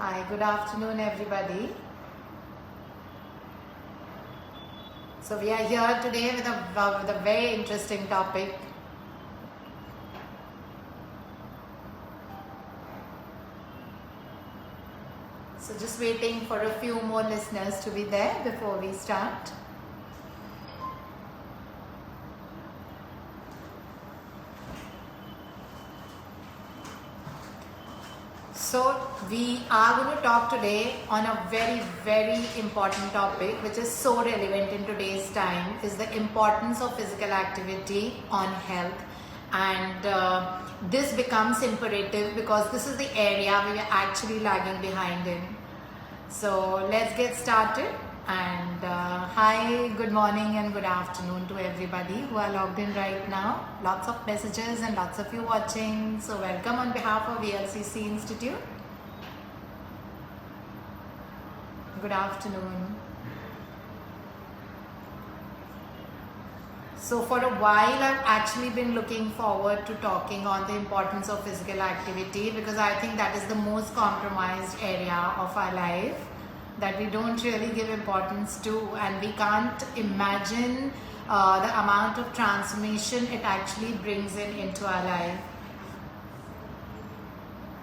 Hi, good afternoon, everybody. So we are here today with a very interesting topic. So just waiting for a few more listeners to be there before we start. So we are going to talk today on a very important topic which is so relevant in today's time, is the importance of physical activity on health. And this becomes imperative because this is the area we are actually lagging behind in. So let's get started. And hi, good morning and good afternoon to everybody who are logged in right now. Lots of messages and lots of you watching. So welcome on behalf of VLCC Institute. Good afternoon. So for a while I've actually been looking forward to talking on the importance of physical activity, because I think that is the most compromised area of our life that we don't really give importance to, and we can't imagine the amount of transformation it actually brings into our life.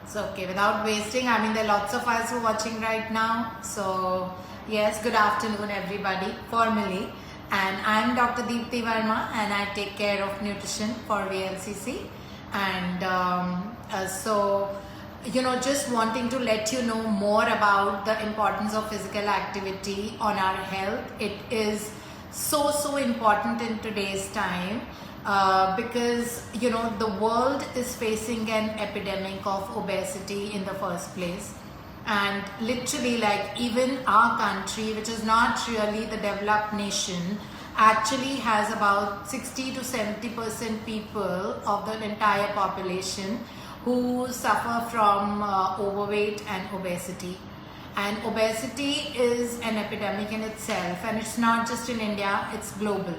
So okay, without wasting, there are lots of us who are watching right now. So yes, good afternoon everybody, formally. And I'm Dr. Deepthi Verma and I take care of nutrition for VLCC. And just wanting to let you know more about the importance of physical activity on our health. It is so important in today's time because the world is facing an epidemic of obesity in the first place. And literally, like, even our country, which is not really the developed nation, actually has about 60 to 70% people of the entire population who suffer from overweight and obesity. And obesity is an epidemic in itself, and it's not just in India, it's global.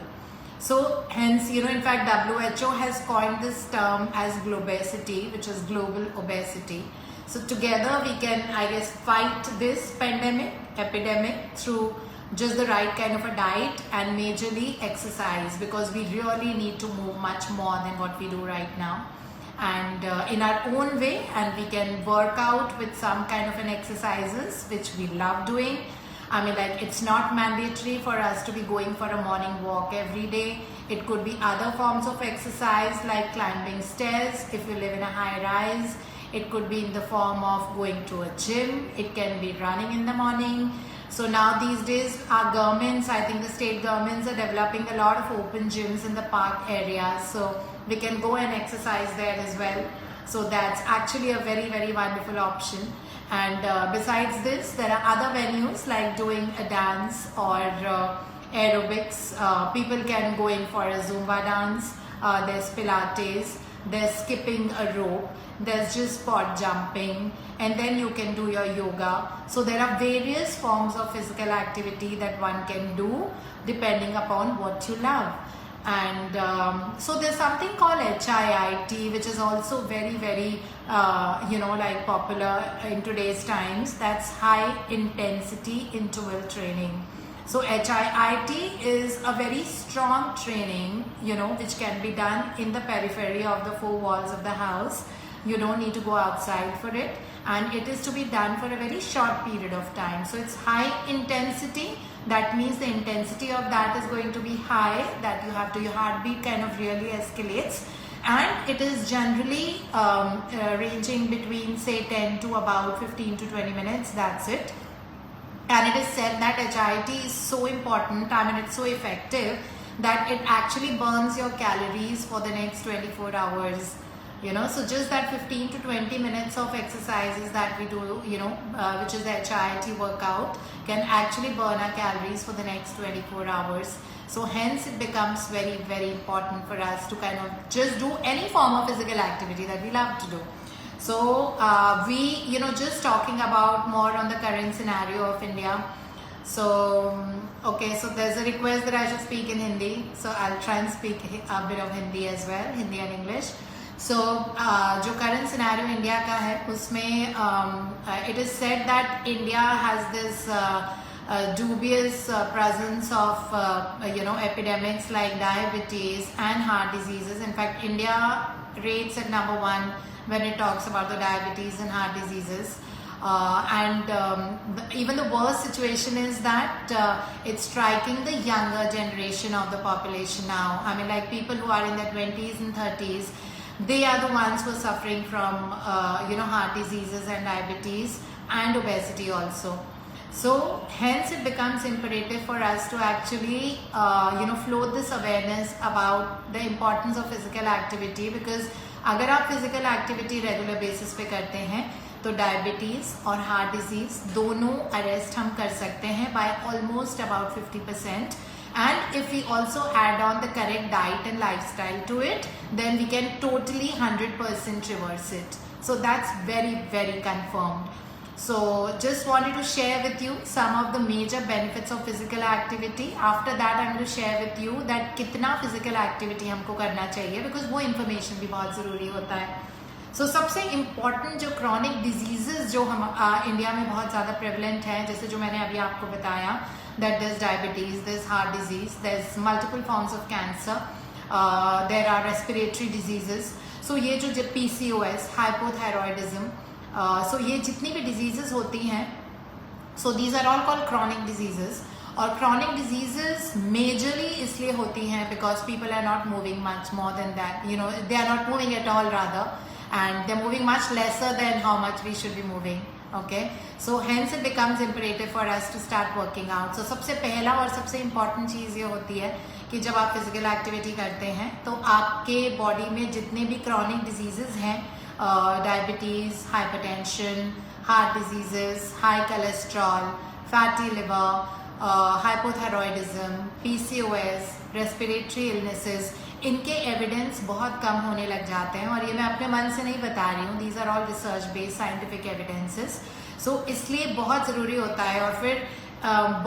So hence, in fact, WHO has coined this term as globesity, which is global obesity. So together we can, fight this epidemic through just the right kind of a diet and majorly exercise, because we really need to move much more than what we do right now. And in our own way, and we can work out with some kind of an exercises which we love doing. It's not mandatory for us to be going for a morning walk every day. It could be other forms of exercise like climbing stairs if you live in a high rise. It could be in the form of going to a gym. It can be running in the morning. So now these days our governments, I think the state governments are developing a lot of open gyms in the park areas. So we can go and exercise there as well. So that's actually a very wonderful option. And besides this, there are other venues like doing a dance or aerobics. People can go in for a Zumba dance. There's Pilates. There's skipping a rope. There's just spot jumping, and then you can do your yoga. So there are various forms of physical activity that one can do depending upon what you love. And so there's something called HIIT, which is also very popular in today's times. That's high intensity interval training. So HIIT is a very strong training, which can be done in the periphery of the four walls of the house. You don't need to go outside for it, and it is to be done for a very short period of time. So it's high intensity. That means the intensity of that is going to be high, that your heartbeat kind of really escalates, and it is generally ranging between say 10 to about 15 to 20 minutes. That's it. And it is said that HIIT is so important, it's so effective that it actually burns your calories for the next 24 hours. So just that 15 to 20 minutes of exercises that we do, which is the HIIT workout, can actually burn our calories for the next 24 hours. So hence it becomes very important for us to kind of just do any form of physical activity that we love to do. So just talking about more on the current scenario of India. So okay, so there's a request that I should speak in Hindi. So I'll try and speak a bit of Hindi as well, Hindi and English. सो जो current scenario India का है उसमें it is said that India has this dubious presence of epidemics like diabetes and heart diseases. In fact, India rates at number 1 when it talks about the diabetes and heart diseases. Even the worst situation is that it's striking the younger generation of the population now. I mean, like people who are in their 20s and 30s, they are the ones who are suffering from heart diseases and diabetes and obesity also. So hence it becomes imperative for us to actually float this awareness about the importance of physical activity, because अगर आप physical activity regular basis पे करते हैं तो diabetes और heart disease दोनों arrest हम कर सकते हैं by almost about 50%. And if we also add on the correct diet and lifestyle to it, then we can totally 100% reverse it. So that's very, very confirmed. So just wanted to share with you some of the major benefits of physical activity. After that I'm going to share with you that कितना physical activity हमको करना चाहिए, because वो information भी बहुत ज़रूरी होता है. So सबसे important जो chronic diseases जो हम इंडिया में बहुत ज़्यादा prevalent है, जैसे जो मैंने अभी आपको बताया, that there's diabetes, there's heart disease, there's multiple forms of cancer, there are respiratory diseases. So ये जो PCOS, hypothyroidism, so ये जितनी भी diseases होती हैं, so these are all called chronic diseases. और chronic diseases majorly इसलिए होती हैं because people are not moving much more than that, they are not moving at all rather, and they're moving much lesser than how much we should be moving. Okay, so hence it becomes imperative for us to start working out. So सबसे पहला और सबसे important चीज़ ये होती है कि जब आप physical activity करते हैं तो आपके body में जितने भी chronic diseases हैं, diabetes, hypertension, heart diseases, high cholesterol, fatty liver, hypothyroidism, PCOS, respiratory illnesses, इनके एविडेंस बहुत कम होने लग जाते हैं. और ये मैं अपने मन से नहीं बता रही हूँ, these are all research based scientific evidences. So इसलिए बहुत ज़रूरी होता है. और फिर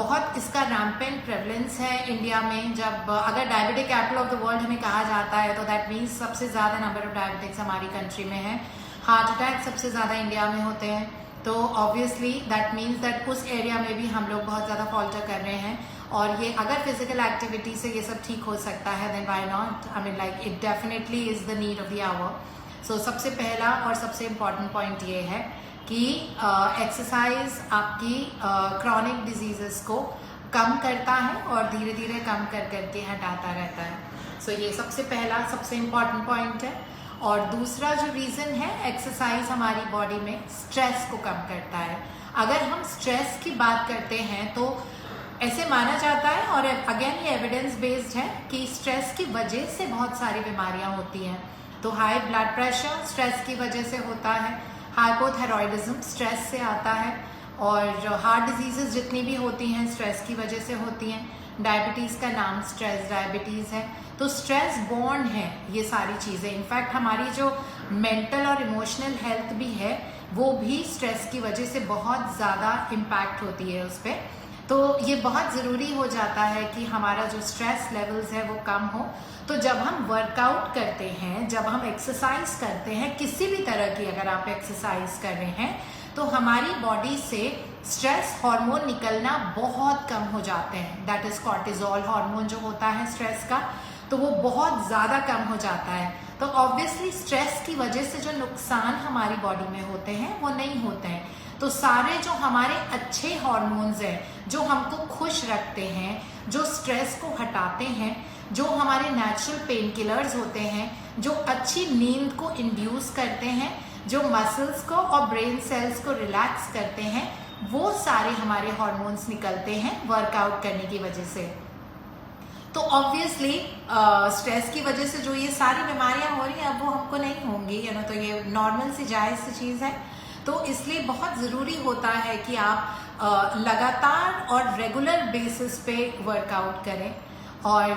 बहुत इसका रैम्पेंट प्रेवलेंस है इंडिया में. जब अगर diabetic capital of the world हमें कहा जाता है तो दैट मीन्स सबसे ज़्यादा नंबर ऑफ डायबिटिक्स हमारी कंट्री में है. हार्ट अटैक सबसे ज़्यादा इंडिया में होते हैं. तो ऑब्वियसली दैट मीन्स दैट उस एरिया में भी हम लोग बहुत ज़्यादा फॉल्टर कर रहे हैं. और ये अगर फिजिकल एक्टिविटी से ये सब ठीक हो सकता है, then why not. I mean like it definitely is the need of the hour. So सबसे पहला और सबसे इम्पॉर्टेंट पॉइंट ये है कि एक्सरसाइज आपकी क्रॉनिक डिजीजेस को कम करता है और धीरे धीरे कम कर करके हटाता रहता है. सो ये सबसे पहला सबसे इम्पॉर्टेंट पॉइंट है. और दूसरा जो रीज़न है, एक्सरसाइज हमारी बॉडी में स्ट्रेस को कम करता है. अगर हम स्ट्रेस की बात करते हैं तो ऐसे माना जाता है, और अगेन ये एविडेंस बेस्ड है, कि स्ट्रेस की वजह से बहुत सारी बीमारियां होती हैं. तो हाई ब्लड प्रेशर स्ट्रेस की वजह से होता है, हाइपोथायरॉयडिज्म स्ट्रेस से आता है, और हार्ट डिजीजेस जितनी भी होती हैं स्ट्रेस की वजह से होती हैं. डायबिटीज़ का नाम स्ट्रेस डायबिटीज़ है. तो स्ट्रेस बॉर्न है ये सारी चीज़ें. इनफैक्ट हमारी जो मेंटल और इमोशनल हेल्थ भी है वो भी स्ट्रेस की वजह से बहुत ज़्यादा इम्पैक्ट होती है उस पर. तो ये बहुत ज़रूरी हो जाता है कि हमारा जो स्ट्रेस लेवल्स है वो कम हो. तो जब हम वर्कआउट करते हैं, जब हम एक्सरसाइज करते हैं, किसी भी तरह की अगर आप एक्सरसाइज कर रहे हैं, तो हमारी बॉडी से स्ट्रेस हार्मोन निकलना बहुत कम हो जाते हैं. दैट इज़ कॉर्टिजोल हार्मोन जो होता है स्ट्रेस का, तो वो बहुत ज़्यादा कम हो जाता है. तो ऑब्वियसली स्ट्रेस की वजह से जो नुकसान हमारी बॉडी में होते हैं वो नहीं होते हैं. तो सारे जो हमारे अच्छे हार्मोन्स हैं जो हमको खुश रखते हैं, जो स्ट्रेस को हटाते हैं, जो हमारे नेचुरल पेन किलर्स होते हैं, जो अच्छी नींद को इंड्यूस करते हैं, जो मसल्स को और ब्रेन सेल्स को रिलैक्स करते हैं, वो सारे हमारे हार्मोन्स निकलते हैं वर्कआउट करने की वजह से. तो ऑब्वियसली स्ट्रेस की वजह से जो ये सारी बीमारियां हो रही हैं अब वो हमको नहीं होंगी, तो ये नॉर्मल सी जायज़ सी चीज़ है. तो इसलिए बहुत ज़रूरी होता है कि आप लगातार और रेगुलर बेसिस पे वर्कआउट करें. और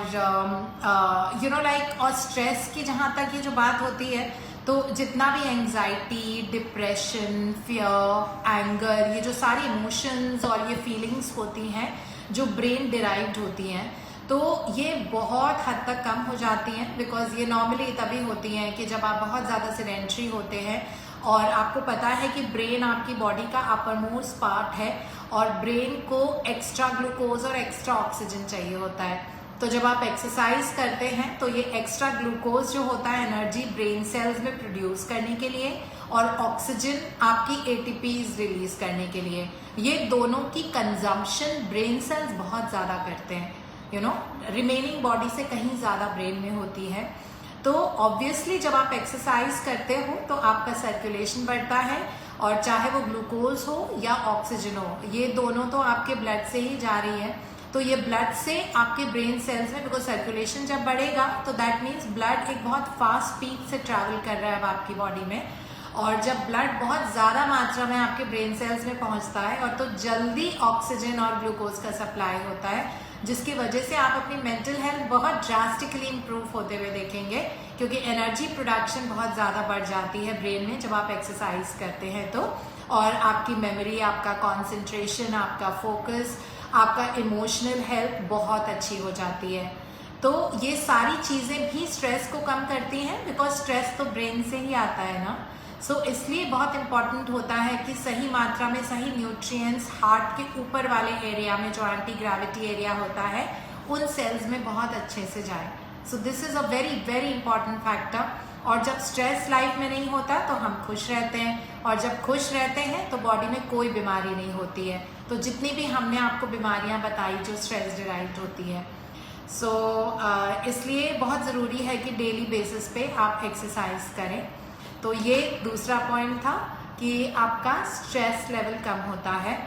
और स्ट्रेस की जहाँ तक ये जो बात होती है, तो जितना भी एंजाइटी, डिप्रेशन, फियर, एंगर, ये जो सारी इमोशंस और ये फीलिंग्स होती हैं जो ब्रेन डिराइव्ड होती हैं, तो ये बहुत हद तक कम हो जाती हैं, बिकॉज ये नॉर्मली तभी होती हैं कि जब आप बहुत ज़्यादा सेडेंट्री होते हैं और आपको पता है कि ब्रेन आपकी बॉडी का अपर मोस्ट पार्ट है और ब्रेन को एक्स्ट्रा ग्लूकोज और एक्स्ट्रा ऑक्सीजन चाहिए होता है। तो जब आप एक्सरसाइज करते हैं तो ये एक्स्ट्रा ग्लूकोज जो होता है एनर्जी ब्रेन सेल्स में प्रोड्यूस करने के लिए और ऑक्सीजन आपकी एटीपीज रिलीज करने के लिए, ये दोनों की कंजम्पशन ब्रेन सेल्स बहुत ज़्यादा करते हैं, यू नो, रिमेनिंग बॉडी से कहीं ज़्यादा ब्रेन में होती है। तो ऑब्वियसली जब आप एक्सरसाइज करते हो तो आपका सर्कुलेशन बढ़ता है और चाहे वो ग्लूकोज हो या ऑक्सीजन हो, ये दोनों तो आपके ब्लड से ही जा रही है। तो ये ब्लड से आपके ब्रेन सेल्स में, बिकॉज सर्कुलेशन जब बढ़ेगा तो दैट मीन्स ब्लड एक बहुत फास्ट स्पीड से ट्रैवल कर रहा है अब आपकी बॉडी में, और जब ब्लड बहुत ज़्यादा मात्रा में आपके ब्रेन सेल्स में पहुंचता है और तो जल्दी ऑक्सीजन और ग्लूकोज का सप्लाई होता है, जिसकी वजह से आप अपनी मेंटल हेल्थ बहुत ड्रास्टिकली इंप्रूव होते हुए देखेंगे, क्योंकि एनर्जी प्रोडक्शन बहुत ज़्यादा बढ़ जाती है ब्रेन में जब आप एक्सरसाइज करते हैं तो, और आपकी मेमोरी, आपका कॉन्सेंट्रेशन, आपका फोकस, आपका इमोशनल हेल्थ बहुत अच्छी हो जाती है। तो ये सारी चीज़ें भी स्ट्रेस को कम करती हैं, बिकॉज स्ट्रेस तो ब्रेन से ही आता है ना। सो इसलिए बहुत इंपॉर्टेंट होता है कि सही मात्रा में सही न्यूट्रिएंट्स हार्ट के ऊपर वाले एरिया में, जो एंटी ग्रेविटी एरिया होता है, उन सेल्स में बहुत अच्छे से जाए। So this is a very very important factor. और जब स्ट्रेस लाइफ में नहीं होता तो हम खुश रहते हैं, और जब खुश रहते हैं तो बॉडी में कोई बीमारी नहीं होती है। तो जितनी भी हमने आपको बीमारियां बताई जो स्ट्रेस डिराइव्ड होती है, सो इसलिए बहुत ज़रूरी है कि डेली बेसिस पे आप एक्सरसाइज करें। तो ये दूसरा पॉइंट था कि आपका स्ट्रेस लेवल कम होता है।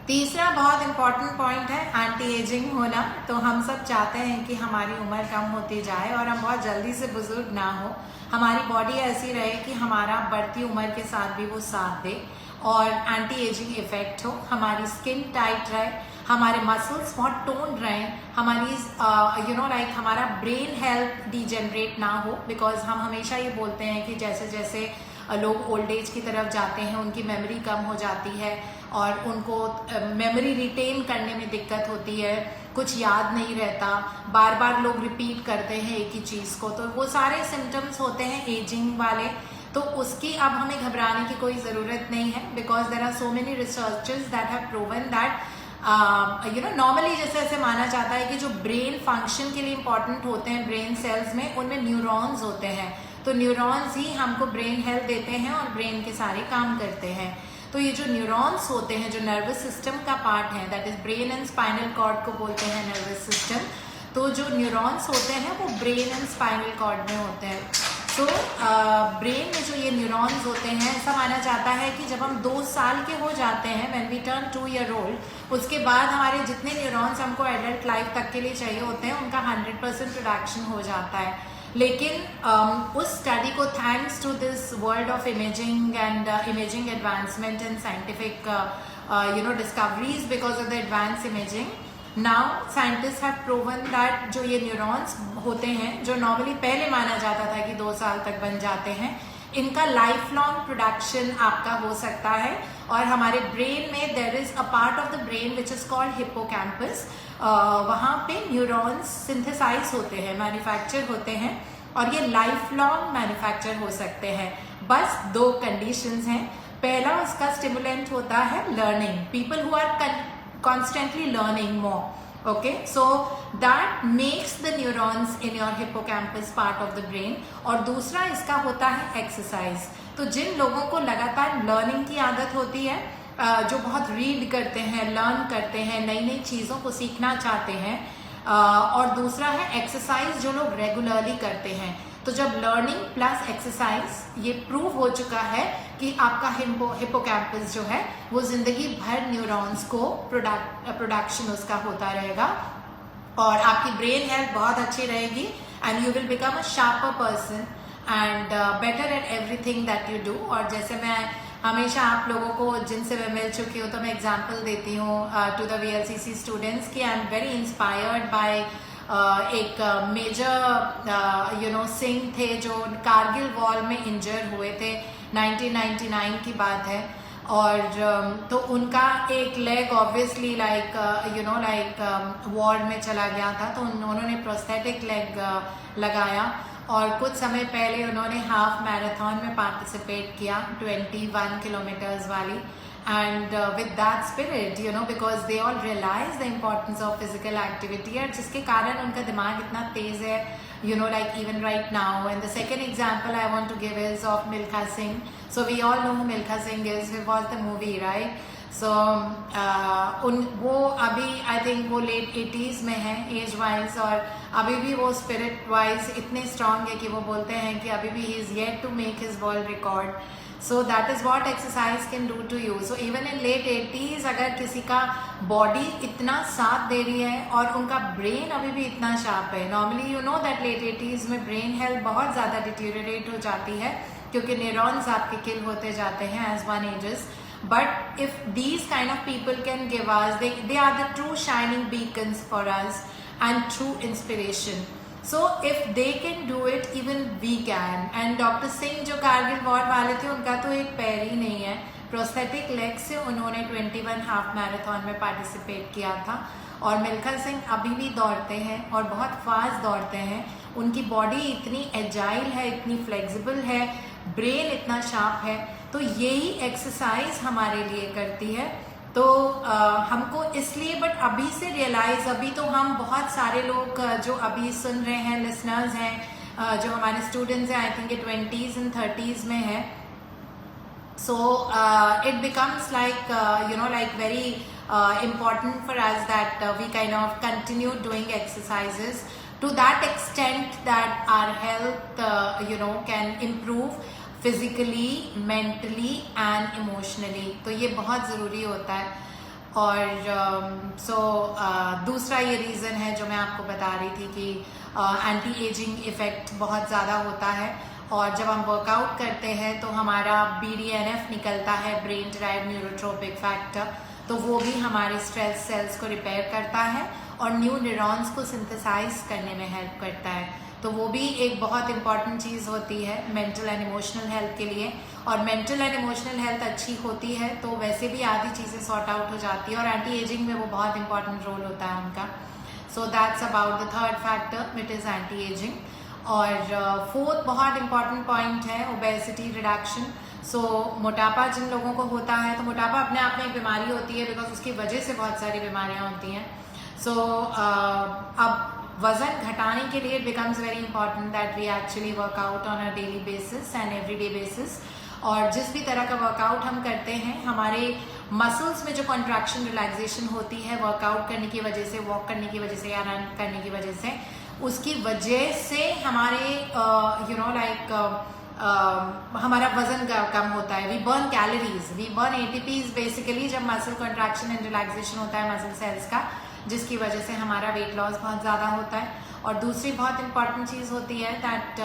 तीसरा बहुत इंपॉर्टेंट पॉइंट है एंटी एजिंग होना। तो हम सब चाहते हैं कि हमारी उम्र कम होती जाए और हम बहुत जल्दी से बुजुर्ग ना हो, हमारी बॉडी ऐसी रहे कि हमारा बढ़ती उम्र के साथ भी वो साथ दे और एंटी एजिंग इफेक्ट हो, हमारी स्किन टाइट रहे, हमारे मसल्स बहुत टोन्ड रहें, हमारी लाइक हमारा ब्रेन हेल्थ डिजेनरेट ना हो, बिकॉज हम हमेशा ये बोलते हैं कि जैसे जैसे लोग ओल्ड एज की तरफ जाते हैं उनकी मेमोरी कम हो जाती है और उनको मेमोरी रिटेन करने में दिक्कत होती है, कुछ याद नहीं रहता, बार बार लोग रिपीट करते हैं एक ही चीज़ को। तो वो सारे सिम्टम्स होते हैं एजिंग वाले। तो उसकी अब हमें घबराने की कोई ज़रूरत नहीं है, because there are so many researchers that have proven that normally जैसे ऐसे माना जाता है कि जो ब्रेन फंक्शन के लिए इंपॉर्टेंट होते हैं ब्रेन सेल्स में, उनमें न्यूरॉन्स होते हैं। तो न्यूरॉन्स ही हमको ब्रेन हेल्थ देते हैं और ब्रेन के सारे काम करते हैं। तो ये जो न्यूरॉन्स होते हैं, जो नर्वस सिस्टम का पार्ट है, that is brain and spinal cord को बोलते हैं नर्वस सिस्टम। तो जो न्यूरॉन्स होते हैं वो ब्रेन एंड स्पाइनल कॉर्ड में होते हैं। तो ब्रेन में जो ये न्यूरॉन्स होते हैं, ऐसा माना जाता है कि जब हम 2 साल के हो जाते हैं, when we turn 2 year old, उसके बाद हमारे जितने न्यूरॉन्स हमको एडल्ट लाइफ तक के लिए चाहिए होते हैं उनका 100% प्रोडक्शन हो जाता है। लेकिन उस स्टडी को, thanks to this world of imaging and imaging advancement and scientific discoveries, because of the advance imaging, now scientist have proven that जो ये न्यूरॉन्स होते हैं, जो नॉर्मली पहले माना जाता था कि 2 साल तक बन जाते हैं, इनका लाइफ लॉन्ग प्रोडक्शन आपका हो सकता है। और हमारे ब्रेन में there is a part of the brain which is called hippocampus, वहाँ पे न्यूरॉन्स सिंथेसाइज होते हैं, मैन्युफैक्चर होते हैं, और ये लाइफ लॉन्ग मैन्युफैक्चर हो सकते हैं। बस 2 कंडीशंस हैं। पहला उसका स्टिमुलेंट होता है learning, people who are constantly learning more, okay, so that makes the neurons in your hippocampus part of the brain। और दूसरा इसका होता है एक्सरसाइज। तो जिन लोगों को लगातार लर्निंग की आदत होती है, जो बहुत रीड करते हैं, लर्न करते हैं, नई नई चीज़ों को सीखना चाहते हैं, और दूसरा है एक्सरसाइज जो लोग रेगुलरली करते हैं। तो जब लर्निंग प्लस एक्सरसाइज, ये प्रूव हो चुका है कि आपका हिप्पोकैम्पस जो है वो जिंदगी भर न्यूरॉन्स को प्रोडक्शन उसका होता रहेगा और आपकी ब्रेन हेल्थ बहुत अच्छी रहेगी and you will become a sharper person and better at everything that you do. और जैसे मैं हमेशा आप लोगों को जिनसे मैं मिल चुकी हूँ तो मैं एग्जाम्पल देती हूँ टू द VLCC स्टूडेंट्स कि I am very inspired by एक मेजर सिंह थे जो कारगिल वॉर में इंजर हुए थे, 1999 की बात है। और तो उनका एक लेग ऑब्वियसली लाइक वार्ड में चला गया था, तो उन्होंने प्रोस्थेटिक लेग लगाया और कुछ समय पहले उन्होंने हाफ मैराथन में पार्टिसिपेट किया 21 किलोमीटर्स वाली। And with that spirit because they all realise the importance of physical activity, और जिसके कारण उनका दिमाग इतना तेज है even right now. And the second example I want to give is of Milkha Singh. So we all know who Milkha Singh is. We watched the movie, right? So वो अभी I think वो late 80s में है age wise, और अभी भी वो spirit wise इतने स्ट्रांग है कि वो बोलते हैं कि अभी भी he is yet to make his world record. So that is what exercise can do to you. So even in late 80s अगर किसी का बॉडी इतना साथ दे रही है और उनका ब्रेन अभी भी इतना शार्प है, normally you know that late 80s में ब्रेन हेल्थ बहुत ज़्यादा डिटीरियरेट हो जाती है क्योंकि न्यूरॉन्स आपके किल होते जाते हैं as one ages. But if these kind of people can give us, they are the true shining beacons for us and true inspiration. So if they can do it, even we can. And doctor Singh जो Kargil war वाले थे उनका तो एक पैर ही नहीं है, prosthetic leg से उन्होंने 21 हाफ मैराथन में पार्टिसिपेट किया था. और मिल्खा सिंह अभी भी दौड़ते हैं और बहुत फास्ट दौड़ते हैं. उनकी बॉडी इतनी एजाइल है, इतनी फ्लेक्सिबल है, ब्रेन इतना शार्प है. तो यही एक्सरसाइज हमारे लिए करती है. तो हमको इसलिए बट अभी से रियलाइज, अभी तो हम बहुत सारे लोग जो अभी सुन रहे हैं, लिसनर्स हैं, जो हमारे स्टूडेंट्स हैं, I think 20s and 30s में है. So it becomes like very important for us that we kind of continue doing exercises to that extent that our health can improve physically, mentally and emotionally. तो ये बहुत ज़रूरी होता है. और दूसरा ये रीज़न है जो मैं आपको बता रही थी कि एंटी एजिंग इफ़ेक्ट बहुत ज़्यादा होता है. और जब हम वर्कआउट करते हैं तो हमारा BDNF निकलता है, ब्रेन डिराइव्ड न्यूरोट्रोपिक फैक्टर. तो वो भी हमारे स्ट्रेस सेल्स को रिपेयर करता है और न्यू न्यूरॉन्स को सिंथेसाइज करने में हेल्प करता है. तो वो भी एक बहुत इंपॉर्टेंट चीज़ होती है मेंटल एंड इमोशनल हेल्थ के लिए. और मेंटल एंड इमोशनल हेल्थ अच्छी होती है तो वैसे भी आधी चीज़ें सॉर्ट आउट हो जाती है, और एंटी एजिंग में वो बहुत इंपॉर्टेंट रोल होता है उनका. So that's about the third factor which is anti ageing. और फोर्थ बहुत इंपॉर्टेंट पॉइंट है ओबेसिटी रिडक्शन. सो मोटापा जिन लोगों को होता है, तो मोटापा अपने आप में एक बीमारी होती है बिकॉज उसकी वजह से बहुत सारी बीमारियां होती हैं. सो अब वजन घटाने के लिए it becomes very important that we actually workout on a daily basis and everyday basis. और जिस भी तरह का वर्कआउट हम करते हैं, हमारे मसल्स में जो कॉन्ट्रैक्शन रिलैक्सेशन होती है वर्कआउट करने की वजह से, वॉक करने की वजह से या रन करने की वजह से, उसकी वजह से हमारे हमारा वजन कम होता है. We burn calories, we burn ATPs basically जब मसल कॉन्ट्रैक्शन एंड रिलैक्सेशन होता है मसल सेल्स का, जिसकी वजह से हमारा वेट लॉस बहुत ज़्यादा होता है. और दूसरी बहुत इंपॉर्टेंट चीज़ होती है दैट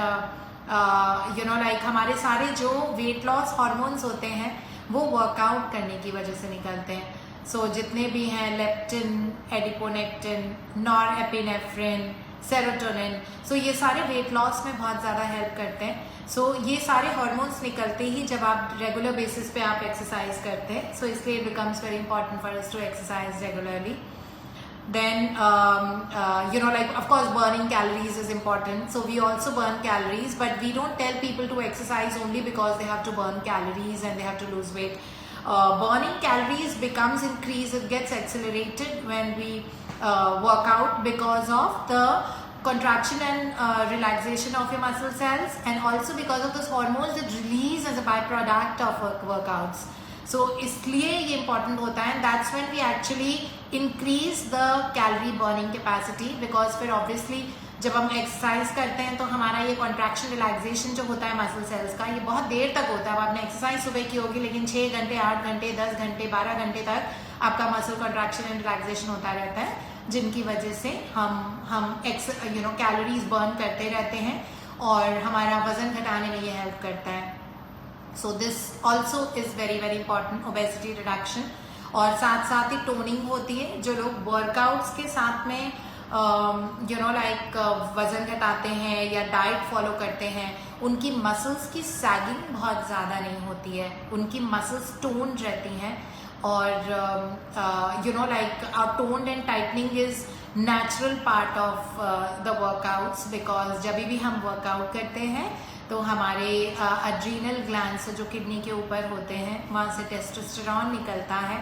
हमारे सारे जो वेट लॉस हार्मोन्स होते हैं वो वर्कआउट करने की वजह से निकलते हैं. सो जितने भी हैं लेप्टिन, एडिपोनेक्टिन, नॉरएपिनेफ्रिन, सेरोटोनिन, सो ये सारे वेट लॉस में बहुत ज़्यादा हेल्प करते हैं. सो ये सारे हार्मोन्स निकलते ही जब आप रेगुलर बेसिस पे आप एक्सरसाइज करते हैं. सो इसलिए it becomes very important for us to exercise regularly. Then of course burning calories is important. So we also burn calories, but we don't tell people to exercise only because they have to burn calories and they have to lose weight. Burning calories becomes increased, it gets accelerated when we work out because of the contraction and relaxation of your muscle cells, and also because of those hormones that release as a byproduct of workouts. So इसलिए ये important होता है, and that's when we actually increase the calorie burning capacity, because फिर obviously जब हम exercise करते हैं तो हमारा ये कॉन्ट्रैक्शन रिलैक्सेशन जो होता है मसल सेल्स का, ये बहुत देर तक होता है. अब आपने एक्सरसाइज सुबह की होगी लेकिन 6 घंटे, 8 घंटे, 10 घंटे, 12 घंटे तक आपका मसल कॉन्ट्रैक्शन एंड रिलैक्सेशन होता रहता है, जिनकी वजह से हम कैलोरीज बर्न करते रहते हैं और हमारा वजन घटाने में ये हेल्प करता है. So this also is very very important, obesity reduction. और साथ साथ ही टोनिंग होती है. जो लोग वर्कआउट्स के साथ में वज़न घटाते हैं या डाइट फॉलो करते हैं, उनकी मसल्स की सैगिंग बहुत ज़्यादा नहीं होती है, उनकी मसल्स टोन्ड रहती हैं और toned and tightening is natural part of the workouts, because जब भी हम वर्कआउट करते हैं तो हमारे एड्रीनल ग्लैंड्स जो किडनी के ऊपर होते हैं वहाँ से टेस्टोस्टेरॉन निकलता है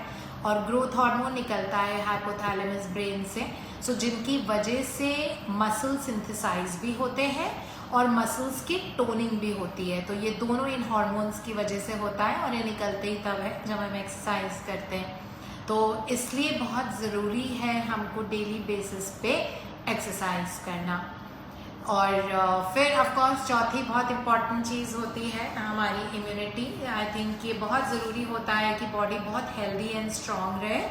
और ग्रोथ हार्मोन निकलता है हाइपोथैलेमस ब्रेन से, सो जिनकी वजह से मसल सिंथेसाइज भी होते हैं और मसल्स की टोनिंग भी होती है। तो ये दोनों इन हार्मोन्स की वजह से होता है और ये निकलते ही तब है जब हम एक्सरसाइज करते हैं। तो इसलिए बहुत ज़रूरी है हमको डेली बेसिस पे एक्सरसाइज करना। और फिर ऑफ कोर्स चौथी बहुत इम्पॉर्टेंट चीज़ होती है हमारी इम्यूनिटी। आई थिंक ये बहुत ज़रूरी होता है कि बॉडी बहुत हेल्दी एंड स्ट्रॉन्ग रहे।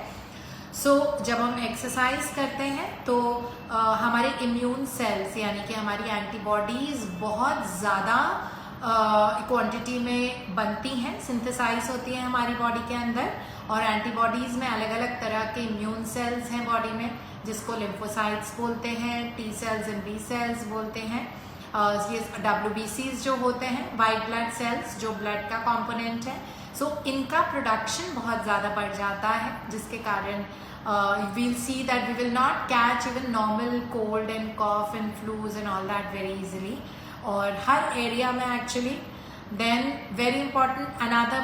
सो जब हम एक्सरसाइज करते हैं तो हमारे इम्यून सेल्स यानी कि हमारी एंटीबॉडीज़ बहुत ज़्यादा क्वांटिटी में बनती हैं, सिंथेसाइज होती हैं हमारी बॉडी के अंदर। और एंटीबॉडीज़ में अलग अलग तरह के इम्यून सेल्स हैं बॉडी में, जिसको लिम्फोसाइट्स बोलते हैं, T cells and B cells बोलते हैं। ये WBCs जो होते हैं, वाइट ब्लड सेल्स, जो ब्लड का कंपोनेंट है। सो इनका प्रोडक्शन बहुत ज़्यादा बढ़ जाता है, जिसके कारण we'll see that we will not catch even normal cold and cough and flus and all that very easily, और हर एरिया में actually. Then very important another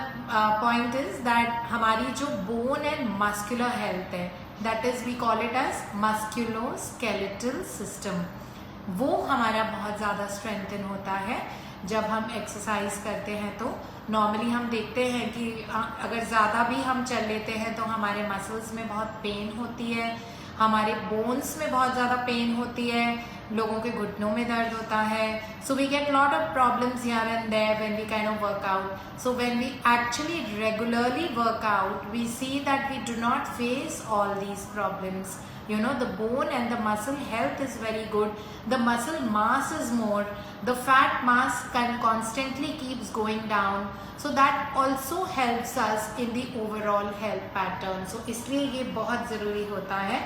point is that हमारी जो बोन एंड मस्कुलर हेल्थ है, that is we call it as musculoskeletal system, वो हमारा बहुत ज़्यादा स्ट्रेंथन होता है जब हम एक्सरसाइज करते हैं। तो नॉर्मली हम देखते हैं कि अगर ज़्यादा भी हम चल लेते हैं तो हमारे मसल्स में बहुत पेन होती है, हमारे बोन्स में बहुत ज़्यादा पेन होती है, लोगों के घुटनों में दर्द होता है। So we get lot of problems here and there when we kind of work out. So when we actually regularly work out, we see that we do not face all these problems. You know, the bone and the muscle health is very good. The muscle mass is more. The fat mass constantly keeps going down. So that also helps us in the overall health pattern. So इसलिए ये बहुत ज़रूरी होता है।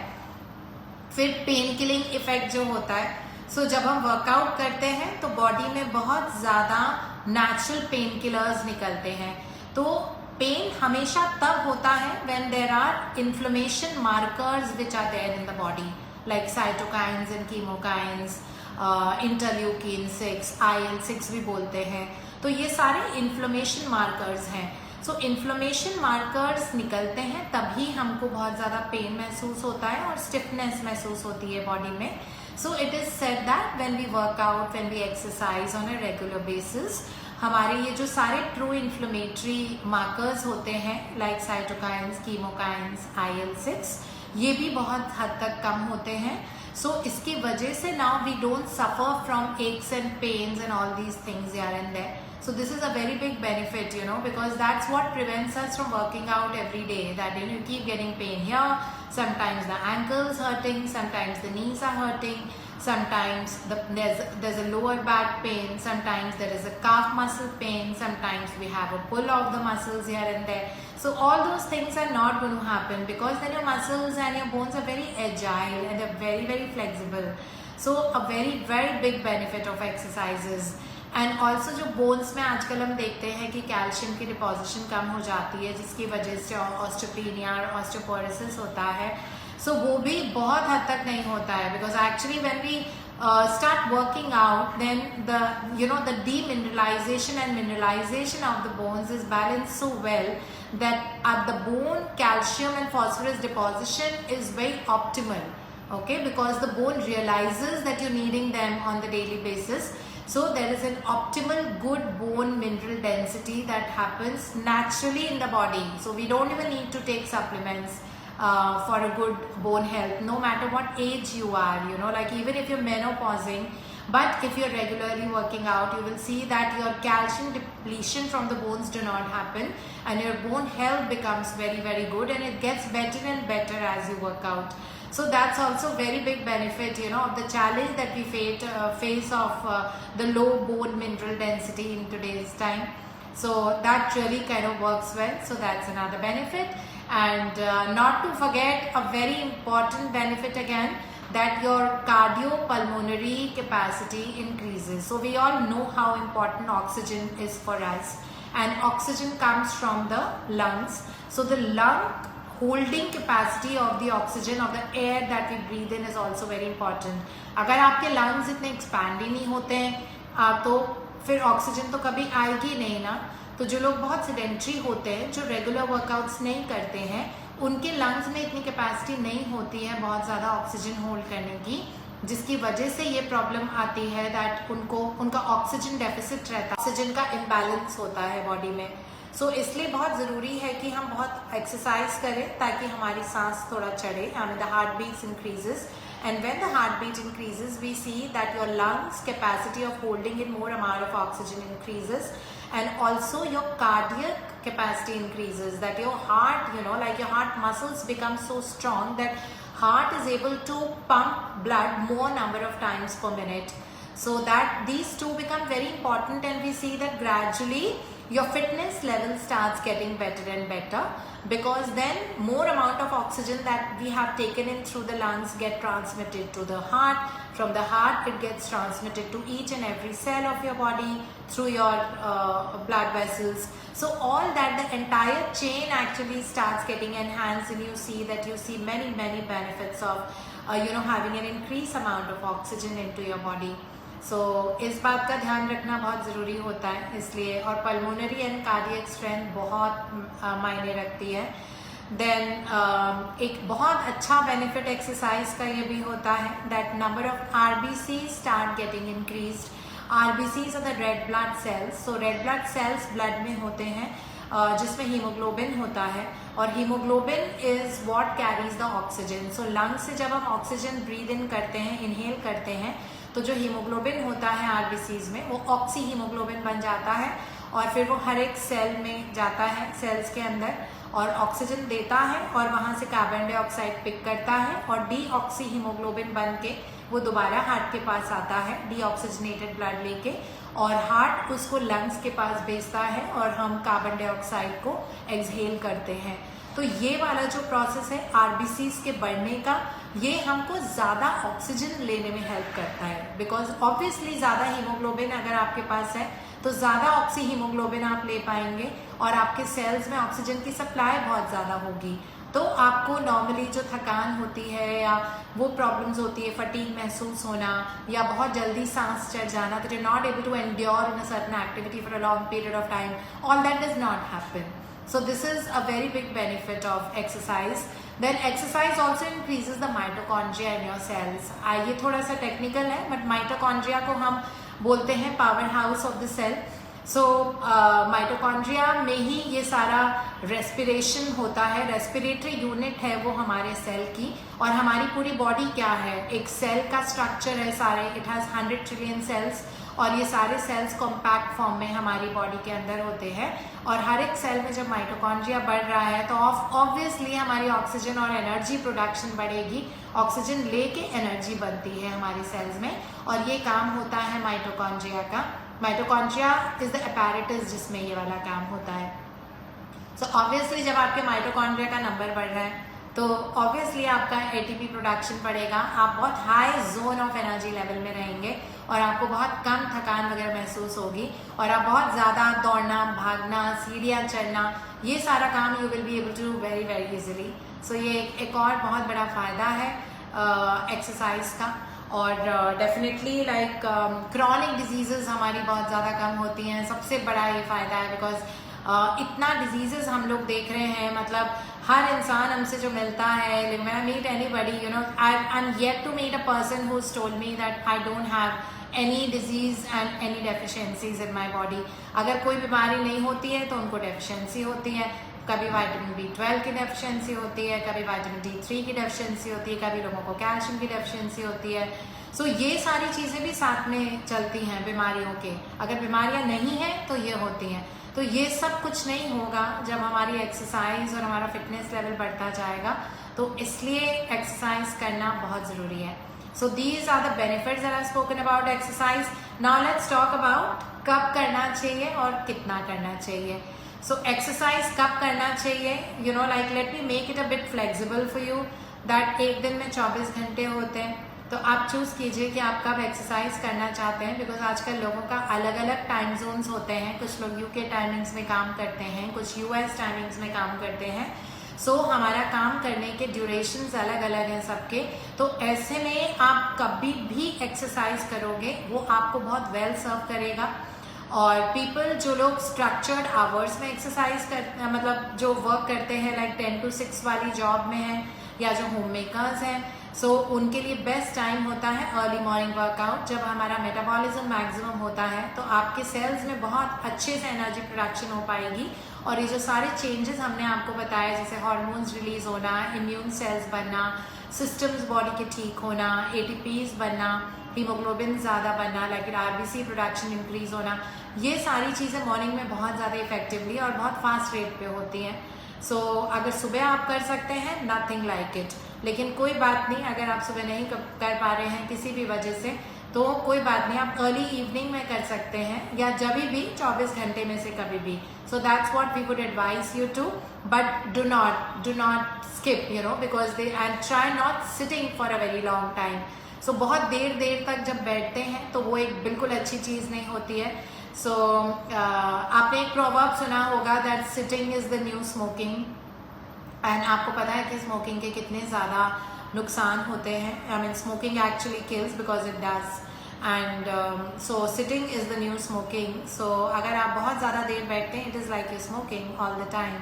फिर pen killing effect जो होता है, सो जब हम वर्कआउट करते हैं तो बॉडी में बहुत ज़्यादा नेचुरल पेन किलर्स निकलते हैं। तो पेन हमेशा तब होता है when there are inflammation markers which are there in the body, like cytokines and chemokines, interleukin 6, IL-6 भी बोलते हैं। तो ये सारे इन्फ्लेमेशन मार्कर्स हैं। सो इन्फ्लेमेशन मार्कर्स निकलते हैं तभी हमको बहुत ज़्यादा पेन महसूस होता है और स्टिफनेस महसूस होती है बॉडी में। So it is said that when we work out, when we exercise on a regular basis, हमारे ये जो सारे ट्रू इन्फ्लेमेटरी मार्कर्स होते हैं लाइक साइटोकाइंस, कीमोकाइंस, IL-6, ये भी बहुत हद तक कम होते हैं। सो इसकी वजह से now we don't suffer from aches and pains and all these things here and there. So this is a very big benefit, you know, because that's what prevents us from working out every day. That you keep getting pain here, sometimes the ankles hurting, sometimes the knees are hurting, sometimes there's a lower back pain, sometimes there is a calf muscle pain, sometimes we have a pull of the muscles here and there. So all those things are not going to happen because then your muscles and your bones are very agile and they're very, very flexible. So a very, very big benefit of exercises. And also जो bones में आजकल हम देखते हैं कि calcium की deposition कम हो जाती है, जिसकी वजह से ऑस्टियोपेनिया और ऑस्टियोपोरोसिस होता है। सो वो भी बहुत हद तक नहीं होता है because actually when we start working out, then the demineralization and mineralization of the bones is balanced so well that at the bone calcium and phosphorus deposition is very optimal, okay, because the bone realizes that you're needing them on the daily basis. So there is an optimal good bone mineral density that happens naturally in the body. So we don't even need to take supplements for a good bone health, no matter what age you are, you know, like even if you're menopausing, but if you're regularly working out, you will see that your calcium depletion from the bones do not happen and your bone health becomes very, very good and it gets better and better as you work out. So that's also very big benefit, you know, of the challenge that we face of the low bone mineral density in today's time. So that really kind of works well. So that's another benefit. And not to forget a very important benefit again, that your cardiopulmonary capacity increases. So we all know how important oxygen is for us, and oxygen comes from the lungs. So the lung holding capacity of the oxygen, of the air that we breathe in, is also very important. अगर आपके lungs इतने expand ही नहीं होते हैं तो फिर oxygen तो कभी आएगी नहीं ना. तो जो लोग बहुत सेडेंट्री होते हैं, जो रेगुलर वर्कआउट्स नहीं करते हैं, उनके लंग्स में इतनी कैपेसिटी नहीं होती है बहुत ज़्यादा ऑक्सीजन होल्ड करने की, जिसकी वजह से ये प्रॉब्लम आती है दैट उनका ऑक्सीजन डेफिसिट रहता है, ऑक्सीजन का इम्बैलेंस होता है बॉडी में. सो इसलिए बहुत ज़रूरी है कि हम बहुत एक्सरसाइज करें ताकि हमारी सांस थोड़ा चढ़े. The heart beats increases, and when the heartbeat increases, we see that your lungs capacity of holding in more amount of oxygen increases, and also your cardiac capacity increases, that your heart, like your heart muscles become so strong that heart is able to pump blood more number of times per minute. So that these two become very important, and we see that gradually your fitness level starts getting better and better, because then more amount of oxygen that we have taken in through the lungs get transmitted to the heart. From the heart it gets transmitted to each and every cell of your body through your blood vessels. So all that, the entire chain actually starts getting enhanced, and you see many benefits of having an increased amount of oxygen into your body. सो इस बात का ध्यान रखना बहुत ज़रूरी होता है इसलिए, और पल्मोनरी एंड कार्डियक स्ट्रेंथ बहुत मायने रखती है. देन एक बहुत अच्छा बेनिफिट एक्सरसाइज का ये भी होता है that number of RBC start getting increased. RBCs are the red blood cells. So red blood cells blood में होते हैं जिसमें हीमोग्लोबिन होता है, और haemoglobin is what carries the oxygen. So lungs से जब हम ऑक्सीजन ब्रीद इन करते हैं, इनहेल करते हैं, तो जो हीमोग्लोबिन होता है आरबीसीज में, वो ऑक्सी हीमोग्लोबिन बन जाता है, और फिर वो हर एक सेल में जाता है, सेल्स के अंदर, और ऑक्सीजन देता है, और वहाँ से कार्बन डाइऑक्साइड पिक करता है, और डीऑक्सी हीमोग्लोबिन बन के वो दोबारा हार्ट के पास आता है डीऑक्सीजनेटेड ब्लड लेके, और हार्ट उसको लंग्स के पास भेजता है, और हम कार्बन डाइऑक्साइड को एक्सहेल करते हैं. तो ये वाला जो प्रोसेस है आरबीसीज के बढ़ने का, ये हमको ज़्यादा ऑक्सीजन लेने में हेल्प करता है, बिकॉज ऑब्वियसली ज़्यादा हीमोग्लोबिन अगर आपके पास है तो ज़्यादा ऑक्सी हीमोग्लोबिन आप ले पाएंगे, और आपके सेल्स में ऑक्सीजन की सप्लाई बहुत ज़्यादा होगी. तो आपको नॉर्मली जो थकान होती है या वो प्रॉब्लम्स होती है, फटीग महसूस होना या बहुत जल्दी सांस चढ़ जाना, that you are not able to endure in a certain activity for a long period of time, all that does not happen. So this is a very big benefit of exercise. Then exercise also increases the mitochondria in your cells. ये थोड़ा सा technical है, but mitochondria को हम बोलते हैं power house of the cell. So mitochondria में ही ये सारा रेस्पिरेशन होता है, रेस्पिरेटरी यूनिट है वो हमारे सेल की. और हमारी पूरी बॉडी क्या है, एक सेल का स्ट्रक्चर है सारे, इट हैज़ 100 ट्रिलियन सेल्स, और ये सारे सेल्स कॉम्पैक्ट फॉर्म में हमारी बॉडी के अंदर होते हैं. और हर एक सेल में जब माइटोकॉन्ड्रिया बढ़ रहा है तो ऑब्वियसली हमारी ऑक्सीजन और एनर्जी प्रोडक्शन बढ़ेगी. ऑक्सीजन लेके एनर्जी बनती है हमारी सेल्स में, और ये काम होता है माइटोकॉन्ड्रिया का. माइटोकॉन्ड्रिया इज द अपैरेटस जिसमें ये वाला काम होता है. सो ऑब्वियसली जब आपके माइटोकॉन्ड्रिया का नंबर बढ़ रहा है तो ऑब्वियसली आपका एटीपी प्रोडक्शन बढ़ेगा, आप बहुत high zone of energy level में रहेंगे, और आपको बहुत कम थकान वगैरह महसूस होगी, और आप बहुत ज़्यादा दौड़ना, भागना, सीढ़ियाँ चढ़ना, ये सारा काम you will be able to do very very easily. So ये एक और बहुत बड़ा फ़ायदा है एक्सरसाइज का. और डेफिनेटली लाइक क्रॉनिक डिजीजेस हमारी बहुत ज़्यादा कम होती हैं, सबसे बड़ा ये फ़ायदा है. बिकॉज इतना डिजीजेस हम लोग देख रहे हैं, मतलब हर इंसान हमसे जो मिलता है, when I meet anybody, I'm yet to meet a person who's told me that I don't have any disease and any deficiencies in my body. अगर कोई बीमारी नहीं होती है तो उनको डेफिशिएंसी होती है. कभी विटामिन B12 की डेफिशिएंसी होती है, कभी विटामिन D3 की डेफिशिएंसी होती है, कभी लोगों को कैल्शियम की डेफिशिएंसी होती है. सो ये सारी चीज़ें भी साथ में चलती हैं बीमारियों के. अगर बीमारियां नहीं हैं तो ये होती हैं. तो ये सब कुछ नहीं होगा जब हमारी एक्सरसाइज और हमारा फिटनेस लेवल बढ़ता जाएगा. तो इसलिए एक्सरसाइज करना बहुत ज़रूरी है. So these are the benefits that I spoken about exercise. Now let's talk about कब करना चाहिए और कितना करना चाहिए. सो एक्सरसाइज कब करना चाहिए, like let me make it a bit flexible for you. That एक दिन में 24 घंटे होते हैं, तो आप चूज़ कीजिए कि आप कब एक्सरसाइज करना चाहते हैं, बिकॉज आजकल लोगों का अलग अलग टाइम जोन्स होते हैं। कुछ लोग यूके टाइमिंग्स में काम करते हैं, कुछ यूएस टाइमिंग्स में काम करते हैं। सो हमारा काम करने के ड्यूरेशंस अलग अलग हैं सबके। तो ऐसे में आप कभी भी एक्सरसाइज करोगे वो आपको बहुत वेल सर्व करेगा। और पीपल जो लोग स्ट्रक्चर्ड आवर्स में एक्सरसाइज कर मतलब जो वर्क करते हैं लाइक 10 to 6 वाली जॉब में हैं, या जो होम मेकर्स हैं, सो उनके लिए बेस्ट टाइम होता है अर्ली मॉर्निंग वर्कआउट, जब हमारा मेटाबॉलिज्म मैक्सिमम होता है। तो आपके सेल्स में बहुत अच्छे से एनर्जी प्रोडक्शन हो पाएगी। और ये जो सारे चेंजेस हमने आपको बताया, जैसे हार्मोन्स रिलीज होना, इम्यून सेल्स बनना, सिस्टम्स बॉडी के ठीक होना, एटीपीज बनना, हीमोग्लोबिन ज़्यादा बनना, लाइक आरबीसी प्रोडक्शन इंक्रीज होना, ये सारी चीज़ें मॉर्निंग में बहुत ज़्यादा इफेक्टिवली और बहुत फास्ट रेट पे होती हैं। सो अगर सुबह आप कर सकते हैं, नथिंग लाइक इट। लेकिन कोई बात नहीं, अगर आप सुबह नहीं कर पा रहे हैं किसी भी वजह से, तो कोई बात नहीं, आप अर्ली इवनिंग में कर सकते हैं, या जब भी 24 घंटे में से कभी भी। So that's what we would advise you to, but do not skip, you know, because they and try not sitting for a very long time. सो बहुत देर तक जब बैठते हैं तो वो एक बिल्कुल अच्छी चीज़ नहीं होती है। सो आपने एक प्रोवर्ब सुना होगा that sitting is the new smoking, and आपको पता है कि स्मोकिंग के कितने ज़्यादा नुकसान होते हैं। I mean smoking actually kills because it does, and so sitting is the new smoking. So अगर आप बहुत ज़्यादा देर बैठते हैं, it is like you smoking all the time.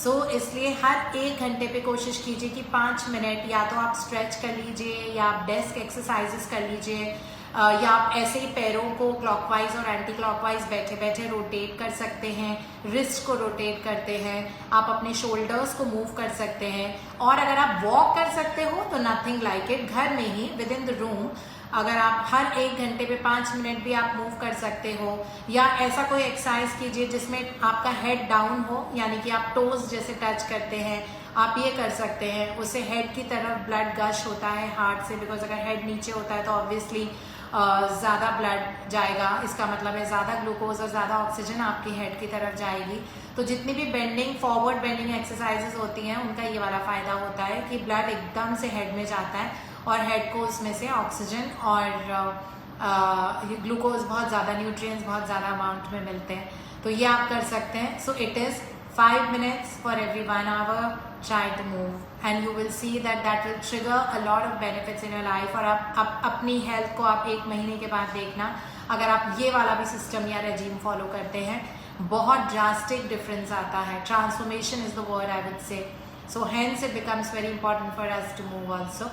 So इसलिए हर 1 घंटे पे कोशिश कीजिए कि 5 मिनट या तो आप स्ट्रेच कर लीजिए, या आप डेस्क एक्सरसाइजेस कर लीजिए, या आप ऐसे ही पैरों को क्लॉकवाइज और एंटी क्लॉकवाइज बैठे बैठे रोटेट कर सकते हैं, रिस्ट को रोटेट करते हैं, आप अपने शोल्डर्स को मूव कर सकते हैं। और अगर आप वॉक कर सकते हो तो नथिंग लाइक इट, घर में ही विद इन द रूम अगर आप हर 1 घंटे पे 5 मिनट भी आप मूव कर सकते हो, या ऐसा कोई एक्सरसाइज कीजिए जिसमें आपका हेड डाउन हो, यानी कि आप टोज जैसे टच करते हैं, आप ये कर सकते हैं। उससे हेड की तरफ ब्लड गश होता है हार्ट से, बिकॉज अगर हेड नीचे होता है तो ऑब्वियसली ज़्यादा ब्लड जाएगा, इसका मतलब है ज़्यादा ग्लूकोज और ज़्यादा ऑक्सीजन आपकी हेड की तरफ जाएगी। तो जितनी भी बेंडिंग, फॉरवर्ड बेंडिंग एक्सरसाइजेस होती हैं, उनका ये वाला फ़ायदा होता है कि ब्लड एकदम से हेड में जाता है और हेड को उसमें से ऑक्सीजन और ग्लूकोज बहुत ज़्यादा, न्यूट्रिएंट्स बहुत ज़्यादा अमाउंट में मिलते हैं। तो ये आप कर सकते हैं। सो it is 5 minutes for every 1 hour. Try to move, and you will see that will trigger a lot of benefits in your life. और आप अपनी हेल्थ को आप 1 महीने के बाद देखना, अगर आप ये वाला भी सिस्टम या रेजिम फॉलो करते हैं, बहुत ड्रास्टिक डिफरेंस आता है। Transformation is the word I would say. So hence it becomes very important for us to move also.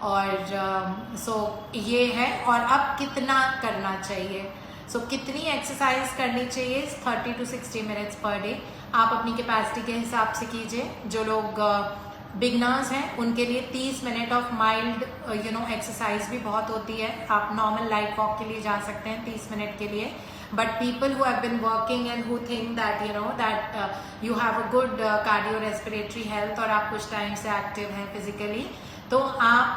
और सो ये है। और अब कितना करना चाहिए, सो कितनी एक्सरसाइज करनी चाहिए, 30 to 60 minutes पर डे। आप अपनी कैपेसिटी के हिसाब से कीजिए। जो लोग बिगनर्स हैं उनके लिए 30 मिनट ऑफ माइल्ड एक्सरसाइज भी बहुत होती है। आप नॉर्मल लाइट वॉक के लिए जा सकते हैं 30 मिनट के लिए। But people who have been working and who think that you have a good cardio respiratory health और आप कुछ टाइम से एक्टिव हैं फिजिकली, तो आप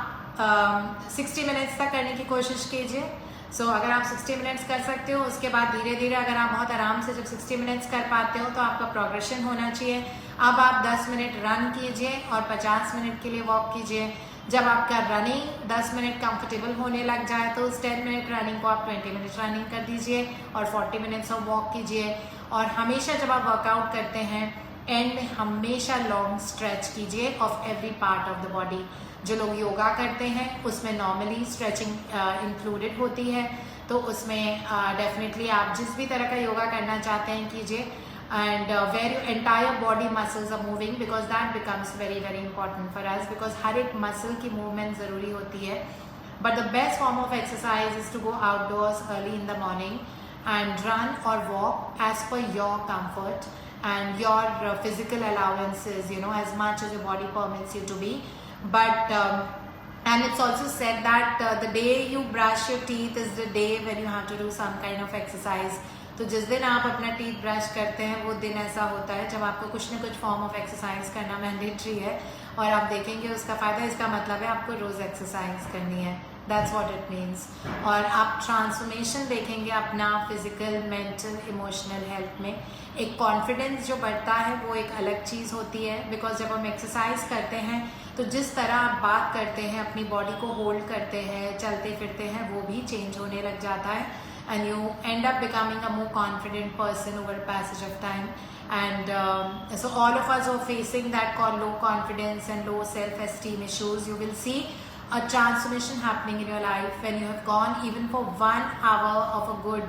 60 मिनट्स तक करने की कोशिश कीजिए। सो अगर आप 60 मिनट्स कर सकते हो, उसके बाद धीरे धीरे अगर आप बहुत आराम से जब 60 मिनट्स कर पाते हो तो आपका प्रोग्रेशन होना चाहिए। अब आप 10 मिनट रन कीजिए और 50 मिनट के लिए वॉक कीजिए। जब आपका रनिंग 10 मिनट कंफर्टेबल होने लग जाए तो उस 10 मिनट रनिंग को आप 20 मिनट रनिंग कर दीजिए और 40 मिनट्स ऑफ वॉक कीजिए। और हमेशा जब आप वर्कआउट करते हैं एंड में हमेशा लॉन्ग स्ट्रेच कीजिए of every part of the body. जो लोग योगा करते हैं उसमें नॉर्मली स्ट्रेचिंग इंक्लूडेड होती है, तो उसमें डेफिनेटली आप जिस भी तरह का योगा करना चाहते हैं कीजिए। And where your entire body muscles are moving, because that becomes very very important for us, because हर एक मसल की मूवमेंट ज़रूरी होती है। But the best form of exercise is to go outdoors early in the morning and run or walk as per your comfort and your physical allowances, as much as your body permits you to be. But and it's also said that the day you brush your teeth is the day when you have to do some kind of exercise. तो जिस दिन आप अपना teeth brush करते हैं वो दिन ऐसा होता है जब आपको कुछ ना कुछ फॉर्म ऑफ एक्सरसाइज करना मैंडेटरी है, और आप देखेंगे उसका फ़ायदा। इसका मतलब है आपको रोज़ एक्सरसाइज करनी है, दैट्स व्हाट इट मीन्स। और आप ट्रांसफॉर्मेशन देखेंगे अपना फिजिकल, मेंटल, इमोशनल हेल्थ में। एक कॉन्फिडेंस जो बढ़ता है वो एक अलग चीज़ होती है, बिकॉज जब हम एक्सरसाइज करते हैं तो जिस तरह आप बात करते हैं, अपनी बॉडी को होल्ड करते हैं, चलते फिरते हैं, वो भी चेंज होने लग जाता है, and you end up becoming a more confident person over the passage of time. And so all of us who are facing that low confidence and low self-esteem issues, you will see a transformation happening in your life when you have gone even for 1 hour of a good,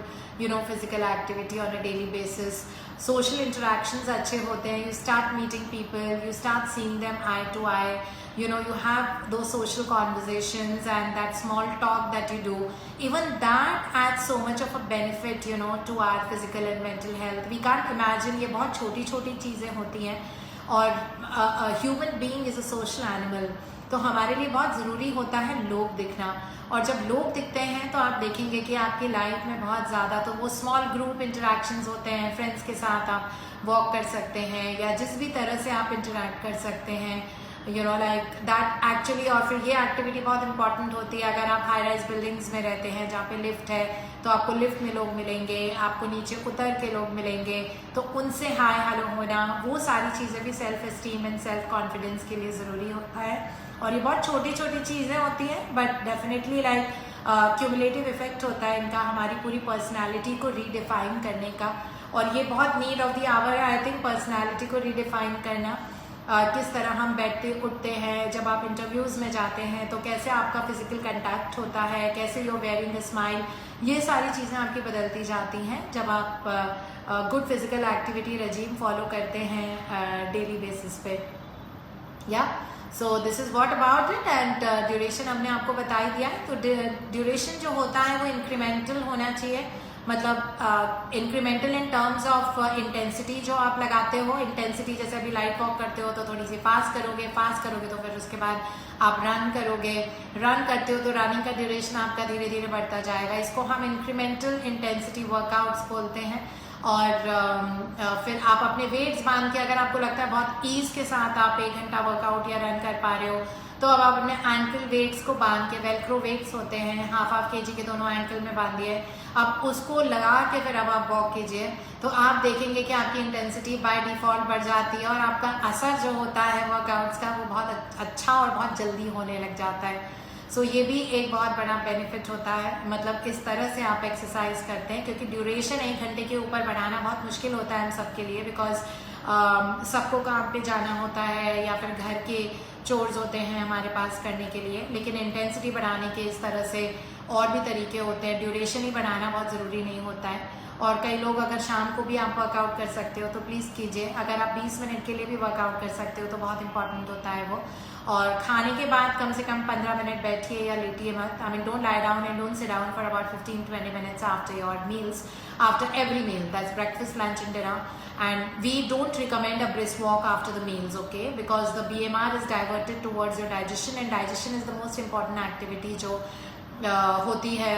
physical activity on a daily basis. Social interactions अच्छे होते हैं, you start meeting people, you start seeing them eye to eye, you have those social conversations, and that small talk that you do, even that adds so much of a benefit, to our physical and mental health. We can't imagine, ये बहुत छोटी छोटी चीज़ें होती हैं, और a human being is a social animal, तो हमारे लिए बहुत ज़रूरी होता है लोग दिखना। और जब लोग दिखते हैं तो आप देखेंगे कि आपकी लाइफ में बहुत ज़्यादा तो वो स्मॉल ग्रुप इंटरेक्शंस होते हैं, फ्रेंड्स के साथ आप वॉक कर सकते हैं, या जिस भी तरह से आप इंटरेक्ट कर सकते हैं, लाइक दैट एक्चुअली। और फिर ये एक्टिविटी बहुत इंपॉर्टेंट होती है अगर आप हाई राइज बिल्डिंग्स में रहते हैं जहाँ पे लिफ्ट है, तो आपको लिफ्ट में लोग मिलेंगे, आपको नीचे उतर के लोग मिलेंगे, तो उनसे हाय हेलो होना, वो सारी चीज़ें भी self esteem and self confidence के लिए ज़रूरी होता है। और ये बहुत छोटी छोटी चीज़ें होती हैं, but definitely like cumulative effect होता है इनका हमारी पूरी पर्सनैलिटी को रीडिफाइन करने का। और ये बहुत नीड ऑफ द आवर है, आई थिंक, पर्सनैलिटी को रीडिफाइन करना। किस तरह हम बैठते उठते हैं, जब आप इंटरव्यूज़ में जाते हैं तो कैसे आपका फिजिकल कंटैक्ट होता है, कैसे यू वेयरिंग अ स्माइल, ये सारी चीज़ें आपकी बदलती जाती हैं जब आप गुड फिजिकल एक्टिविटी रजीम फॉलो करते हैं डेली बेसिस पे। या so this is what about it. And duration हमने आपको बता ही दिया है। तो ड्यूरेशन जो होता है वो इंक्रीमेंटल होना चाहिए, मतलब incremental in terms of intensity जो आप लगाते हो। इंटेंसिटी जैसे अभी लाइट वॉक करते हो तो थोड़ी सी फास्ट करोगे तो फिर उसके बाद आप रन करोगे, रन करते हो तो रनिंग का ड्यूरेशन आपका धीरे धीरे बढ़ता जाएगा। इसको हम इंक्रीमेंटल इंटेंसिटी वर्कआउट्स बोलते हैं। और फिर आप अपने वेट्स बांध के, अगर आपको लगता है बहुत ईज के साथ आप 1 घंटा वर्कआउट या रन कर पा रहे हो, तो अब आप अपने एंकल वेट्स को बांध के, वेलक्रो वेट्स होते हैं, हाफ kg के दोनों एंकल में बांधिए, अब उसको लगा के फिर अब आप वॉक कीजिए, तो आप देखेंगे कि आपकी इंटेंसिटी बाय डिफॉल्ट बढ़ जाती है और आपका असर जो होता है वर्कआउट्स का वो बहुत अच्छा और बहुत जल्दी होने लग जाता है। सो ये भी एक बहुत बड़ा बेनिफिट होता है, मतलब किस तरह से आप एक्सरसाइज करते हैं, क्योंकि ड्यूरेशन 1 घंटे के ऊपर बढ़ाना बहुत मुश्किल होता है हम सबके लिए, बिकॉज सबको काम पे जाना होता है या फिर घर के चोर्स होते हैं हमारे पास करने के लिए। लेकिन इंटेंसिटी बढ़ाने के इस तरह से और भी तरीके होते हैं, ड्यूरेशन ही बढ़ाना बहुत ज़रूरी नहीं होता है। और कई लोग अगर शाम को भी आप वर्कआउट कर सकते हो तो प्लीज़ कीजिए, अगर आप 20 मिनट के लिए भी वर्कआउट कर सकते हो तो बहुत इंपॉर्टेंट होता है वो। और खाने के बाद कम से कम 15 मिनट बैठिए या लेटिए मत। I mean don't lie down and don't sit down for about 15-20 minutes after your meals, after every meal, that's breakfast, lunch and dinner. And we don't recommend a brisk walk after the meals, okay, because the BMR is diverted towards your digestion, and digestion is the most important activity जो होती है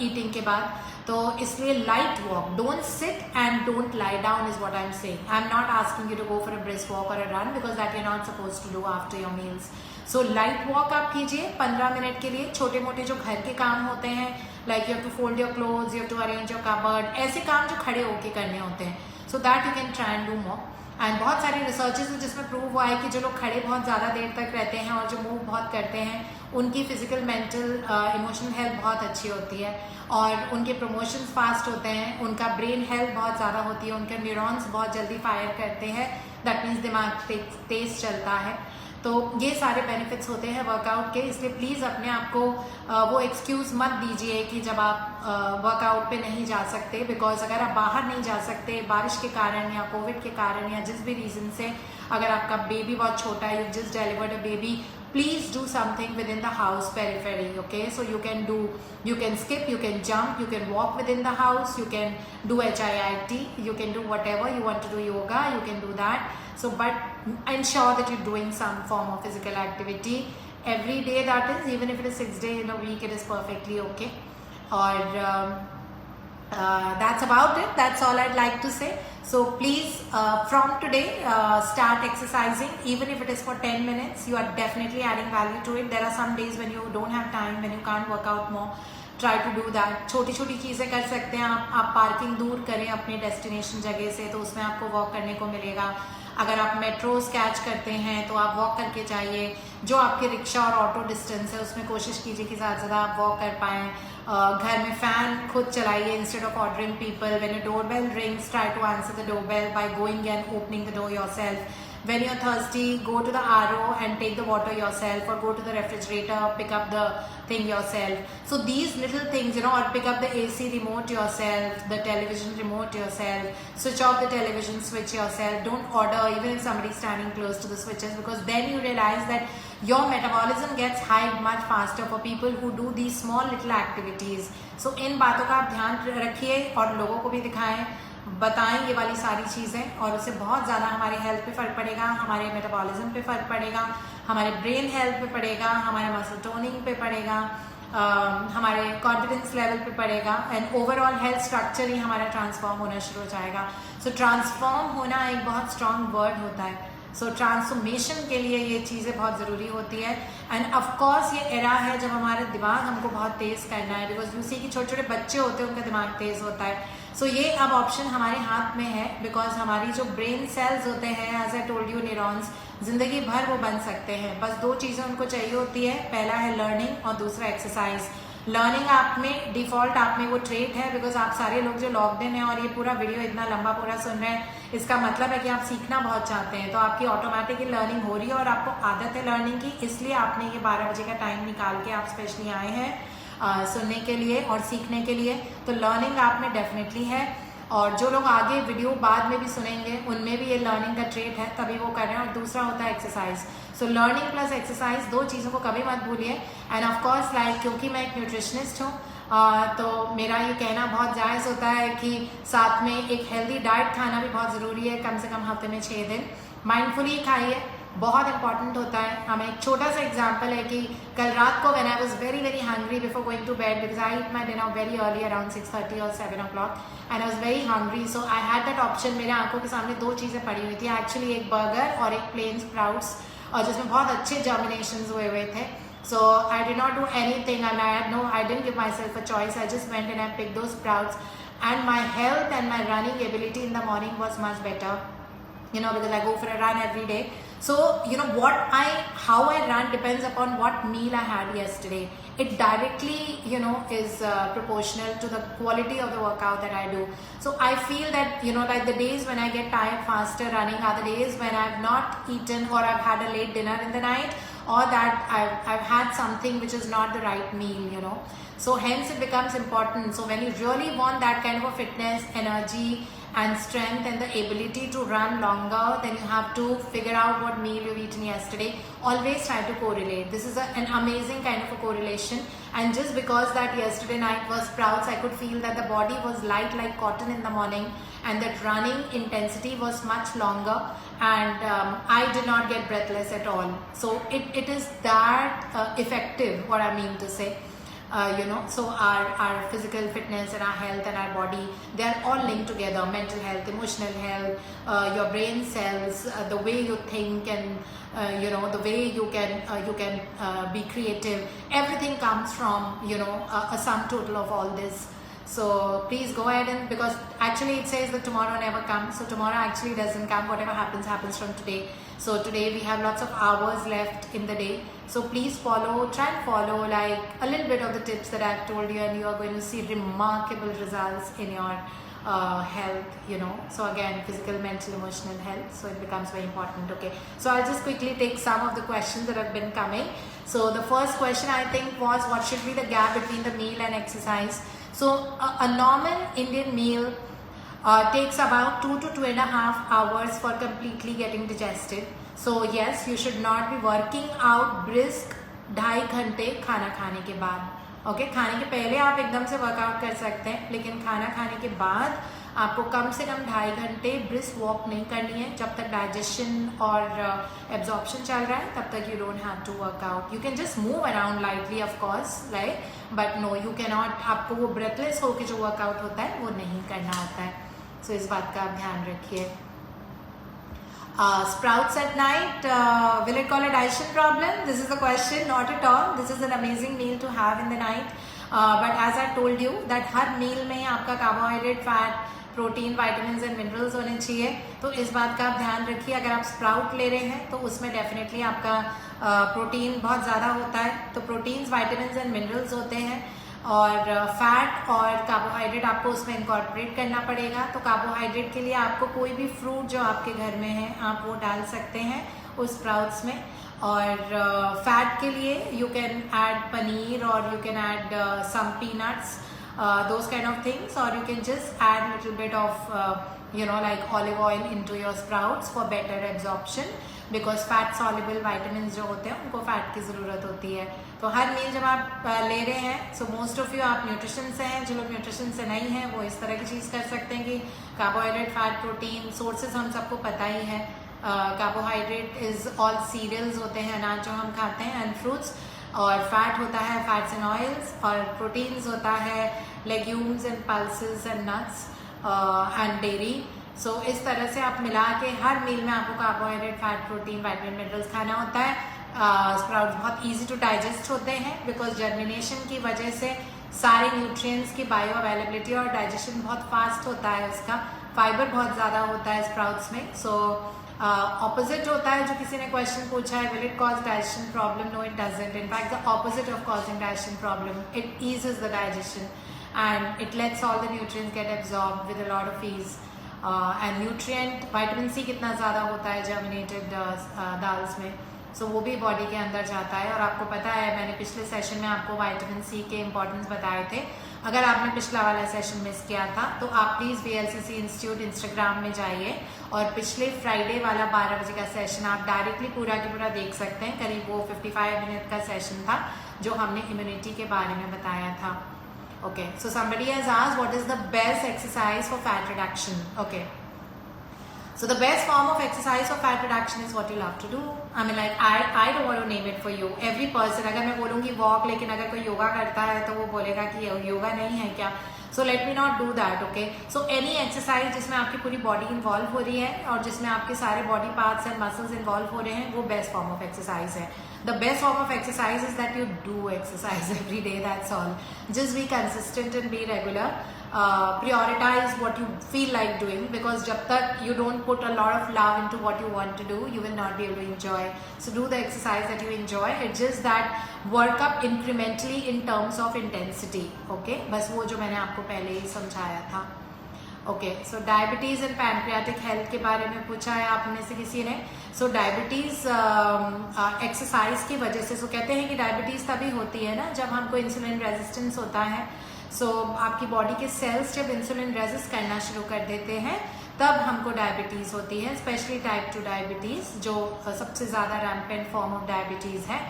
eating के बाद। तो इसलिए light walk, don't sit and don't lie down is what I am saying. I am not asking you to go for a brisk walk और a run, because that you are not suppose to do after your meals. So light walk आप कीजिए 15 minute के लिए। छोटे मोटे जो घर के काम होते हैं, like you have to fold your clothes, you have to arrange your cupboard, ऐसे काम जो खड़े होके करने होते हैं, so that you can try and do more. And बहुत सारी रिसर्चेज हैं जिसमें प्रूव हुआ है कि जो लोग खड़े बहुत ज़्यादा देर तक रहते हैं और जो मूव बहुत करते हैं, उनकी फिजिकल, मेंटल, इमोशनल हेल्थ बहुत अच्छी होती है, और उनके प्रमोशंस फास्ट होते हैं, उनका ब्रेन हेल्थ बहुत ज़्यादा होती है, उनके न्यूरॉन्स बहुत जल्दी फायर करते हैं, दैट मीन्स दिमाग तेज चलता है। तो ये सारे बेनिफिट्स होते हैं वर्कआउट के। इसलिए प्लीज़ अपने आप को वो एक्सक्यूज़ मत दीजिए कि जब आप वर्कआउट पे नहीं जा सकते, बिकॉज अगर आप बाहर नहीं जा सकते बारिश के कारण या कोविड के कारण या जिस भी रीज़न से, अगर आपका बेबी बहुत छोटा है, you just delivered a baby, please do something within the house periphery, okay? So you can skip, you can jump, you can walk within the house, you can do HIIT, you can do whatever you want to do, yoga, you can do that. So but ensure that you're doing some form of physical activity every day, that is, even if it is 6 days in a week, it is perfectly okay. और That's about it. That's all I'd like to say. So please, from today, start exercising. Even if it is for 10 minutes, you are definitely adding value to it. There are some days when you don't have time, when you can't work out more. Try to do that. छोटी छोटी चीज़ें कर सकते हैं आप parking दूर करें अपने डेस्टिनेशन जगह से, तो उसमें आपको वॉक करने को मिलेगा. अगर आप मेट्रोज कैच करते हैं तो आप वॉक करके जाइए. जो आपके रिक्शा और ऑटो डिस्टेंस है उसमें कोशिश कीजिए कि ज़्यादा से ज़्यादा आप वॉक कर पाएँ. घर में फ़ैन खुद चलाइए instead of ordering people. When your doorbell rings, try to answer the doorbell by going and opening the door yourself. When you're thirsty, go to the RO and take the water yourself, or go to the refrigerator, pick up the thing yourself. So these little things, or pick up the AC remote yourself, the television remote yourself, switch off the television switch yourself. Don't order even if somebody's standing close to the switches, because then you realize that your metabolism gets high much faster for people who do these small little activities. So इन बातों का आप ध्यान रखिए और लोगों को भी दिखाएं, बताएं ये वाली सारी चीज़ें, और उससे बहुत ज़्यादा हमारे हेल्थ पे फ़र्क पड़ेगा, हमारे मेटाबॉलिज्म पे फ़र्क पड़ेगा, हमारे ब्रेन हेल्थ पे पड़ेगा, हमारे मसल टोनिंग पे पड़ेगा, हमारे कॉन्फिडेंस लेवल पे पड़ेगा, एंड ओवरऑल हेल्थ स्ट्रक्चर ही हमारा ट्रांसफॉर्म होना शुरू हो जाएगा. सो ट्रांसफॉर्म होना एक बहुत स्ट्रॉन्ग वर्ड होता है. सो ट्रांसफॉर्मेशन के लिए ये चीज़ें बहुत ज़रूरी होती है. एंड ऑफकोर्स ये एरा है जब हमारा दिमाग हमको बहुत तेज़ करना है, बिकॉज यू सी कि छोटे छोटे बच्चे होते हैं उनका दिमाग तेज़ होता है. सो ये अब ऑप्शन हमारे हाथ में है, बिकॉज हमारी जो ब्रेन सेल्स होते हैं, as I told you, neurons, जिंदगी भर वो बन सकते हैं. बस दो चीज़ें उनको चाहिए होती है, पहला है लर्निंग और दूसरा एक्सरसाइज. लर्निंग आप में डिफॉल्ट आप में वो ट्रेट है, बिकॉज आप सारे लोग जो लॉग्ड इन हैं और ये पूरा वीडियो इतना लंबा पूरा सुन रहे हैं, इसका मतलब है कि आप सीखना बहुत चाहते हैं. तो आपकी ऑटोमेटिकली लर्निंग हो रही है और आपको आदत है लर्निंग की, इसलिए आपने ये 12 बजे का टाइम निकाल के आप स्पेशली आए हैं सुनने के लिए और सीखने के लिए. तो लर्निंग आप में डेफिनेटली है, और जो लोग आगे वीडियो बाद में भी सुनेंगे उनमें भी ये लर्निंग का ट्रेट है, तभी वो कर रहे हैं. और दूसरा होता है exercise. So learning plus exercise, दो चीज़ों को कभी मत भूलिए. एंड ऑफकोर्स क्योंकि मैं एक न्यूट्रिशनिस्ट हूँ, तो मेरा ये कहना बहुत जायज़ होता है कि साथ में एक हेल्दी डाइट खाना भी बहुत ज़रूरी है, कम से कम हफ्ते में 6 दिन. माइंडफुली खाइए, बहुत इंपॉर्टेंट होता है. हमें एक छोटा सा एग्जांपल है कि कल रात को when I was very very hungry before going to bed, because I eat my dinner very early around 6:30 और 7 o'clock, and I was very hungry. So I had that option. मेरे आंखों के सामने दो चीज़ें पड़ी हुई थी एक्चुअली, एक बर्गर और एक प्लेन स्प्राउट्स, और जिसमें बहुत अच्छे जर्मिनेशंस हुए थे. So I did not do anything, and I didn't give myself a choice. I just went and I picked those sprouts, and my health and my running ability in the morning was much better, because I go for a run every day. So how I run depends upon what meal I had yesterday. It directly is proportional to the quality of the workout that I do. So I feel that like the days when I get tired faster running are the days when I've not eaten, or I've had a late dinner in the night, or that I've had something which is not the right meal. So hence it becomes important. So when you really want that kind of a fitness, energy and strength and the ability to run longer, then you have to figure out what meal you've eaten yesterday. Always try to correlate. This is an amazing kind of a correlation. And just because that yesterday night was sprouts, I could feel that the body was light like cotton in the morning, and that running intensity was much longer, and I did not get breathless at all. So it is that effective, what I mean to say. So our physical fitness and our health and our body, they are all linked together. Mental health, emotional health, your brain cells, the way you think, and the way you can be creative. Everything comes from a sum total of all this. So please go ahead, and because actually it says that tomorrow never comes, so tomorrow actually doesn't come. Whatever happens from today. So today we have lots of hours left in the day. So please try and follow like a little bit of the tips that I've told you, and you are going to see remarkable results in your health. So again, physical, mental, emotional health. So it becomes very important. Okay. So I'll just quickly take some of the questions that have been coming. So the first question I think was, what should be the gap between the meal and exercise? So a normal Indian meal takes about 2 to 2.5 hours for completely getting digested. So yes, you should not be working out brisk 2.5 घंटे खाना खाने के बाद. Okay, खाने के पहले आप एकदम से वर्कआउट कर सकते हैं, लेकिन खाना खाने के बाद आपको कम से कम 2.5 घंटे ब्रिस्क वॉक नहीं करनी है। जब तक डाइजेशन और एब्जॉर्प्शन चल रहा है तब तक you don't have to work out. You can just move around lightly of course, right, but no you can not, आपको वो ब्रेथलेस होकर जो वर्कआउट होता है वो नहीं करना होता है। सो इस बात का आप ध्यान रखिए। Sprouts at night, will it cause a digestion problem? This is the question. Not at all. This is an amazing meal to have in the night. But as I told you that हर मील में आपका carbohydrate, fat, protein, vitamin and minerals होने चाहिए। तो इस बात का आप ध्यान रखिए। अगर आप स्प्राउट ले रहे हैं तो उसमें डेफिनेटली आपका प्रोटीन बहुत ज़्यादा होता है। तो प्रोटीन्स, वाइटामिन एंड मिनरल्स होते हैं, और फैट और कार्बोहाइड्रेट आपको उसमें इंकॉर्पोरेट करना पड़ेगा। तो कार्बोहाइड्रेट के लिए आपको कोई भी फ्रूट जो आपके घर में है आप वो डाल सकते हैं उस स्प्राउट्स में। और फैट के लिए यू कैन ऐड पनीर, और you can add some peanuts, those kind of things, or you can just add little bit of like olive oil into your sprouts for better absorption, because fat soluble vitamins जो होते हैं उनको fat की ज़रूरत होती है। तो हर मील जब आप ले रहे हैं, सो मोस्ट ऑफ यू आप न्यूट्रिशन से हैं, जो लोग न्यूट्रिशन से नहीं हैं वो इस तरह की चीज़ कर सकते हैं कि कार्बोहाइड्रेट, फैट, प्रोटीन सोर्सेज हम सबको पता ही है। कार्बोहाइड्रेट इज़ ऑल सीरियल्स होते हैं, अनाज जो हम खाते हैं, एंड फ्रूट्स, और फैट होता है फैट्स एंड ऑयल्स, और प्रोटीन्स होता है legumes and pulses and nuts and dairy. So इस तरह से आप मिला के हर मील में आपको carbohydrate, fat, protein, vitamin, minerals खाना होता है। स्प्राउट्स बहुत इजी टू डाइजेस्ट होते हैं, बिकॉज जर्मिनेशन की वजह से सारे न्यूट्रिएंट्स की बायो अवेलेबिलिटी और डाइजेशन बहुत फास्ट होता है उसका। फाइबर बहुत ज़्यादा होता है स्प्राउट्स में। सो ऑपोजिट होता है, जो किसी ने क्वेश्चन पूछा है, will it cause digestion problem? No, it doesn't. In fact the opposite of causing digestion problem, it eases the digestion and it lets all the nutrients get absorbed with a lot of ease. And nutrient, vitamin C कितना ज़्यादा होता है germinated dals में, सो वो भी body के अंदर जाता है। और आपको पता है, मैंने पिछले सेशन में आपको विटामिन सी के इंपॉर्टेंस बताए थे। अगर आपने पिछला वाला सेशन मिस किया था तो आप प्लीज़ VLCC इंस्टीट्यूट इंस्टाग्राम में जाइए, और पिछले फ्राइडे वाला 12 बजे का सेशन आप डायरेक्टली पूरा के पूरा देख सकते हैं। करीब वो 55 मिनट का सेशन था जो हमने इम्यूनिटी के बारे में बताया था। Okay, so somebody has asked what is the best exercise for fat reduction? Okay, so the best form of exercise for fat reduction is what you love to do. I mean, like I don't want to name it for you. Every person, अगर मैं बोलूँगी walk, लेकिन अगर कोई योगा करता है तो वो बोलेगा कि योगा नहीं है क्या? So let me not do that, okay? So any exercise जिसमें आपकी पूरी बॉडी इन्वॉल्व हो रही है और जिसमें आपके सारे body parts and muscles involve हो रहे हैं, वो बेस्ट फॉर्म ऑफ एक्सरसाइज है। The best form of exercise is that you do exercise every day, that's all. Just be consistent and be regular. Prioritize what you feel like doing, because jab tak you don't put a lot of love into what you want to do, you will not be able to enjoy. So do the exercise that you enjoy. It's just that work up incrementally in terms of intensity. Okay, बस वो जो मैंने आपको पहले ही समझाया था। Okay, so diabetes and pancreatic health के बारे में पूछा है आप में से किसी ने। सो डायबिटीज़ एक्सरसाइज की वजह से, सो कहते हैं कि डायबिटीज़ तभी होती है ना जब हमको इंसुलिन रेजिस्टेंस होता है। सो आपकी बॉडी के सेल्स जब इंसुलिन रेजिस्ट करना शुरू कर देते हैं तब हमको डायबिटीज़ होती है, स्पेशली टाइप 2 डायबिटीज़ जो सबसे ज़्यादा रैम्पेंट फॉर्म ऑफ डायबिटीज़ है।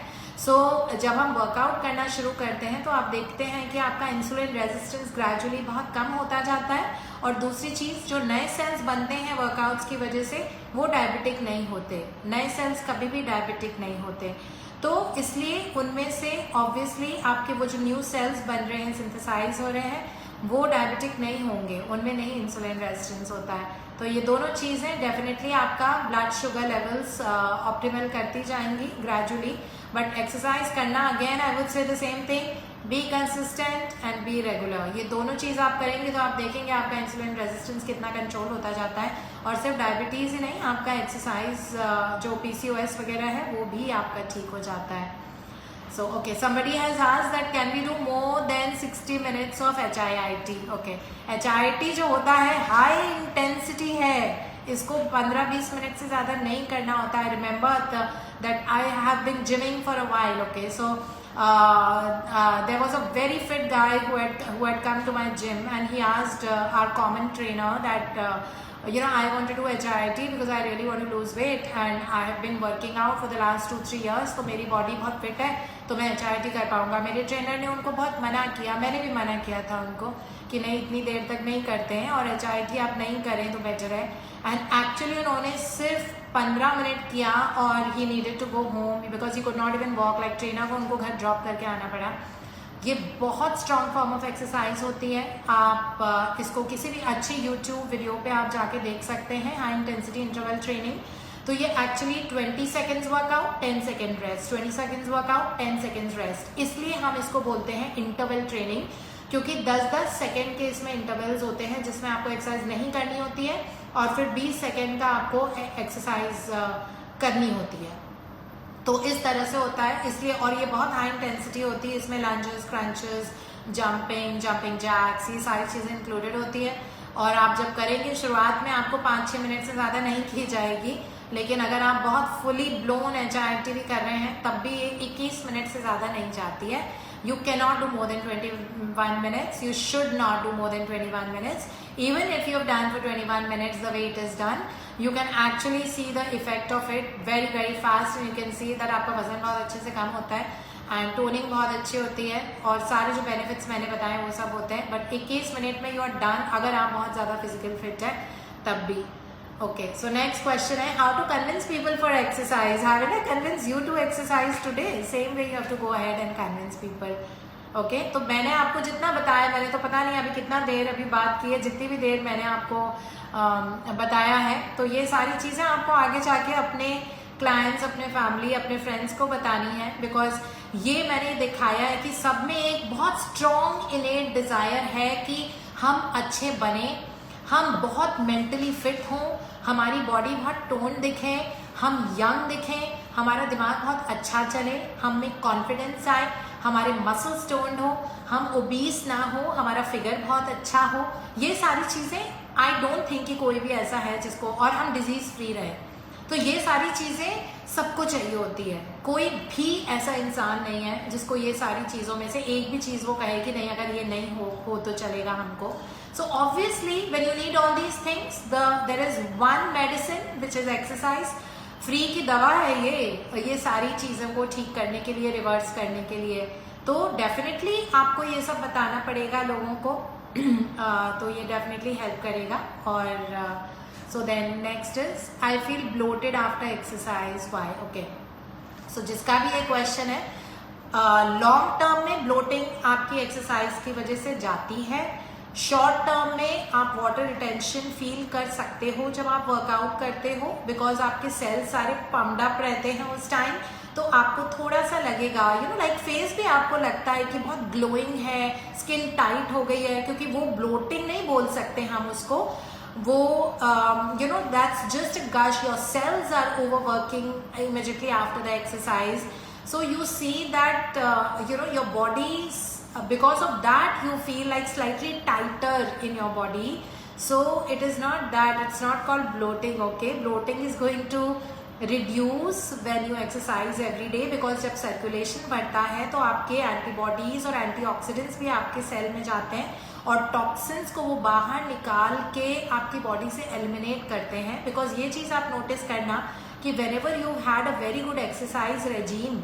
सो जब हम वर्कआउट करना शुरू करते हैं तो आप देखते हैं कि आपका इंसुलिन रेजिस्टेंस ग्रेजुअली बहुत कम होता जाता है, और दूसरी चीज़, जो नए सेल्स बनते हैं वर्कआउट्स की वजह से वो डायबिटिक नहीं होते। नए सेल्स कभी भी डायबिटिक नहीं होते, तो इसलिए उनमें से ऑब्वियसली आपके वो जो न्यू सेल्स बन रहे हैं, सिंथेसाइज हो रहे हैं, वो डायबिटिक नहीं होंगे, उनमें नहीं इंसुलिन रेजिस्टेंस होता है। तो ये दोनों चीज़ें डेफिनेटली आपका ब्लड शुगर लेवल्स ऑप्टिमल करती जाएंगी ग्रेजुअली। बट एक्सरसाइज करना, again I would say the same thing, be consistent and be regular. ये दोनों चीज़ आप करेंगे तो आप देखेंगे आपका इंसुलिन रेजिस्टेंस कितना कंट्रोल होता जाता है, और सिर्फ डायबिटीज़ ही नहीं, आपका एक्सरसाइज जो PCOS वगैरह है वो भी आपका ठीक हो जाता है। So okay, somebody has asked that can we do more than 60 minutes of HIIT? Okay, HIIT जो होता है हाई इंटेंसिटी है, इसको 15-20 मिनट से ज़्यादा नहीं करना होता है। Remember that I have been gymming for a while. Okay, so there was a very fit guy who had come to my gym, and he asked our common trainer that you know, I want to do HIIT because I really want to lose weight and I have been working out for the last 2-3 years, तो मेरी body बहुत fit है तो मैं HIIT कर पाऊँगा। मेरे trainer ने उनको बहुत मना किया, मैंने भी मना किया था उनको कि नहीं, इतनी देर तक नहीं करते हैं और HIIT आप नहीं करें तो बेटर है। एंड एक्चुअली उन्होंने सिर्फ 15 मिनट किया और he needed to go home because he could not even walk, like trainer को उनको घर ड्रॉप करके आना पड़ा। ये बहुत स्ट्रॉन्ग फॉर्म ऑफ एक्सरसाइज होती है। आप इसको किसी भी अच्छी यूट्यूब वीडियो पे आप जाके देख सकते हैं, हाई इंटेंसिटी इंटरवल ट्रेनिंग। तो ये actually 20 seconds workout 10 second rest, 20 seconds workout 10 seconds rest, इसलिए हम इसको बोलते हैं इंटरवल ट्रेनिंग, क्योंकि 10-10 सेकेंड के इसमें इंटरवल्स होते हैं जिसमें आपको एक्सरसाइज नहीं करनी होती है और फिर 20 सेकेंड का आपको एक्सरसाइज करनी होती है। तो इस तरह से होता है इसलिए, और ये बहुत हाई इंटेंसिटी होती है, इसमें लंजेस, क्रंचेस, जंपिंग जैक्स, ये सारी चीज़ें इंक्लूडेड होती है। और आप जब करेंगे शुरुआत में आपको 5-6 मिनट से ज़्यादा नहीं की जाएगी, लेकिन अगर आप बहुत फुली ब्लोन HIIT भी कर रहे हैं तब भी ये 21 मिनट से ज़्यादा नहीं जाती है। You cannot do more than 21 minutes. You should not do more than 21 minutes. Even if you have done for 21 minutes, the way it is done, you can actually see the effect of it very fast. And you can see that आपका वजन बहुत अच्छे से कम होता है and toning बहुत अच्छी होती है और सारे जो बेनिफिट्स मैंने बताए वो सब होते हैं। बट 21 मिनट में यू आर डन अगर आप बहुत ज़्यादा फिजिकल फिट है तब भी। Okay, so next question है how to convince people for exercise. Haven't I convinced you to exercise today? Same way you have to go ahead and convince people. Okay, तो मैंने आपको जितना बताया, मैंने तो पता नहीं अभी कितना देर अभी बात की है, जितनी भी देर मैंने आपको बताया है, तो ये सारी चीज़ें आपको आगे जाके अपने क्लाइंट्स, अपने फैमिली, अपने फ्रेंड्स को बतानी है। बिकॉज ये मैंने दिखाया है कि सब में एक बहुत स्ट्रॉन्ग इनेट डिज़ायर है कि हम अच्छे बने, हम बहुत मेंटली फिट हों, हमारी बॉडी बहुत टोन दिखे, हम यंग दिखें, हमारा दिमाग बहुत अच्छा चले, हम में कॉन्फिडेंस आए, हमारे मसल्स टोन्ड हो, हम ओबीस ना हो, हमारा फिगर बहुत अच्छा हो। ये सारी चीज़ें आई डोंट थिंक कि कोई भी ऐसा है जिसको, और हम डिजीज़ फ्री रहे। तो ये सारी चीज़ें सबको चाहिए होती है। कोई भी ऐसा इंसान नहीं है जिसको ये सारी चीज़ों में से एक भी चीज़ वो कहे कि नहीं अगर ये नहीं हो तो चलेगा हमको। So obviously when you need all these things, there is one medicine which is exercise. Free की दवा है ये सारी चीज़ों को ठीक करने के लिए, रिवर्स करने के लिए। तो डेफिनेटली आपको ये सब बताना पड़ेगा लोगों को तो ये डेफिनेटली हेल्प करेगा। और so then next is I feel bloated after exercise, why? Okay, so जिसका भी ये क्वेश्चन है, लॉन्ग टर्म में ब्लोटिंग आपकी एक्सरसाइज की वजह से जाती है। शॉर्ट टर्म में आप वाटर रिटेंशन फील कर सकते हो जब आप वर्कआउट करते हो, बिकॉज आपके सेल्स सारे पम्प्ड अप रहते हैं उस टाइम, तो आपको थोड़ा सा लगेगा लाइक फेस भी आपको लगता है कि बहुत ग्लोइंग है, स्किन टाइट हो गई है, क्योंकि वो ब्लोटिंग नहीं बोल सकते हम उसको, वो that's just a gush. Your cells are overworking immediately after the exercise, so you see that your body's because of that you feel like slightly tighter in your body. So it is not that, it's not called bloating. Okay, bloating is going to reduce when you exercise every day, because जब circulation बढ़ता है तो आपके antibodies और antioxidants भी आपके cell में जाते हैं और टॉक्सिन्स को वो बाहर निकाल के आपकी बॉडी से एलिमिनेट करते हैं। बिकॉज ये चीज़ आप नोटिस करना कि whenever you had a very good exercise regime,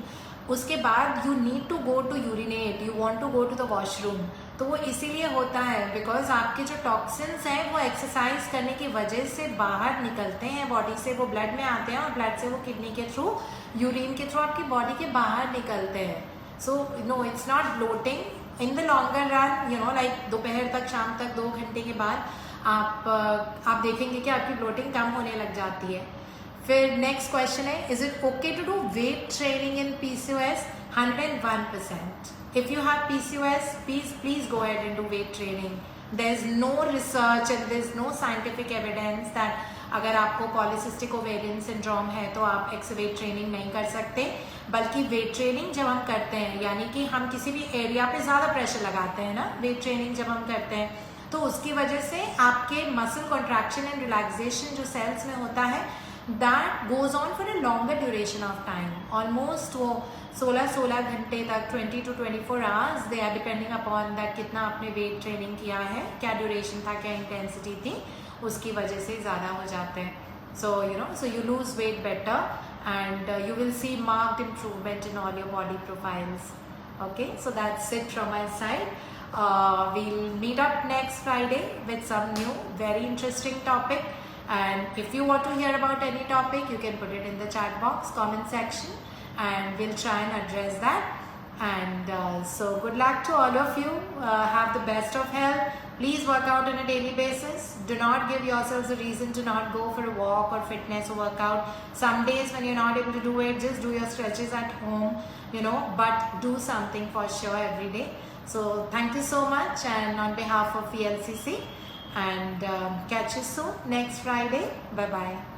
उसके बाद you need to go to urinate, you want to go to the washroom, तो वो इसीलिए होता है बिकॉज आपके जो टॉक्सिन्स हैं वो एक्सरसाइज करने की वजह से बाहर निकलते हैं बॉडी से, वो ब्लड में आते हैं और ब्लड से वो किडनी के थ्रू, यूरिन के थ्रू आपकी बॉडी के बाहर निकलते हैं। So no, it's not bloating in the longer run, like दोपहर तक, शाम तक 2 घंटे के बाद आप देखेंगे कि आपकी ब्लोटिंग कम होने लग जाती है। फिर नेक्स्ट क्वेश्चन है, is it okay to do weight training in PCOS? 101%. If you have PCOS, please go ahead and do weight training. There is no research and there is no scientific evidence that अगर आपको polycystic ovarian syndrome है तो आप weight training नहीं कर सकते, बल्कि weight training जब हम करते हैं, यानी कि हम किसी भी एरिया पे ज़्यादा प्रेशर लगाते हैं ना, वेट ट्रेनिंग जब हम करते हैं तो उसकी वजह से आपके मसल कॉन्ट्रैक्शन एंड रिलैक्सेशन जो सेल्स में होता है, that goes on for a longer duration of time, almost वो 16 घंटे तक, 20 to 24 hours, they are depending upon that कितना आपने वेट ट्रेनिंग किया है, क्या ड्यूरेशन था, क्या इंटेंसिटी थी, उसकी वजह से ज़्यादा हो जाते हैं. So so you lose weight better, and you will see marked improvement in all your body profiles. Okay, so that's it from my side. We'll meet up next Friday with some new very interesting topic, and if you want to hear about any topic, you can put it in the chat box comment section, and we'll try and address that. And so good luck to all of you. Have the best of health. Please work out on a daily basis. Do not give yourselves a reason to not go for a walk or fitness or workout. Some days when you're not able to do it, just do your stretches at home, but do something for sure every day. So thank you so much, and on behalf of VLCC, and catch you soon next Friday. Bye bye.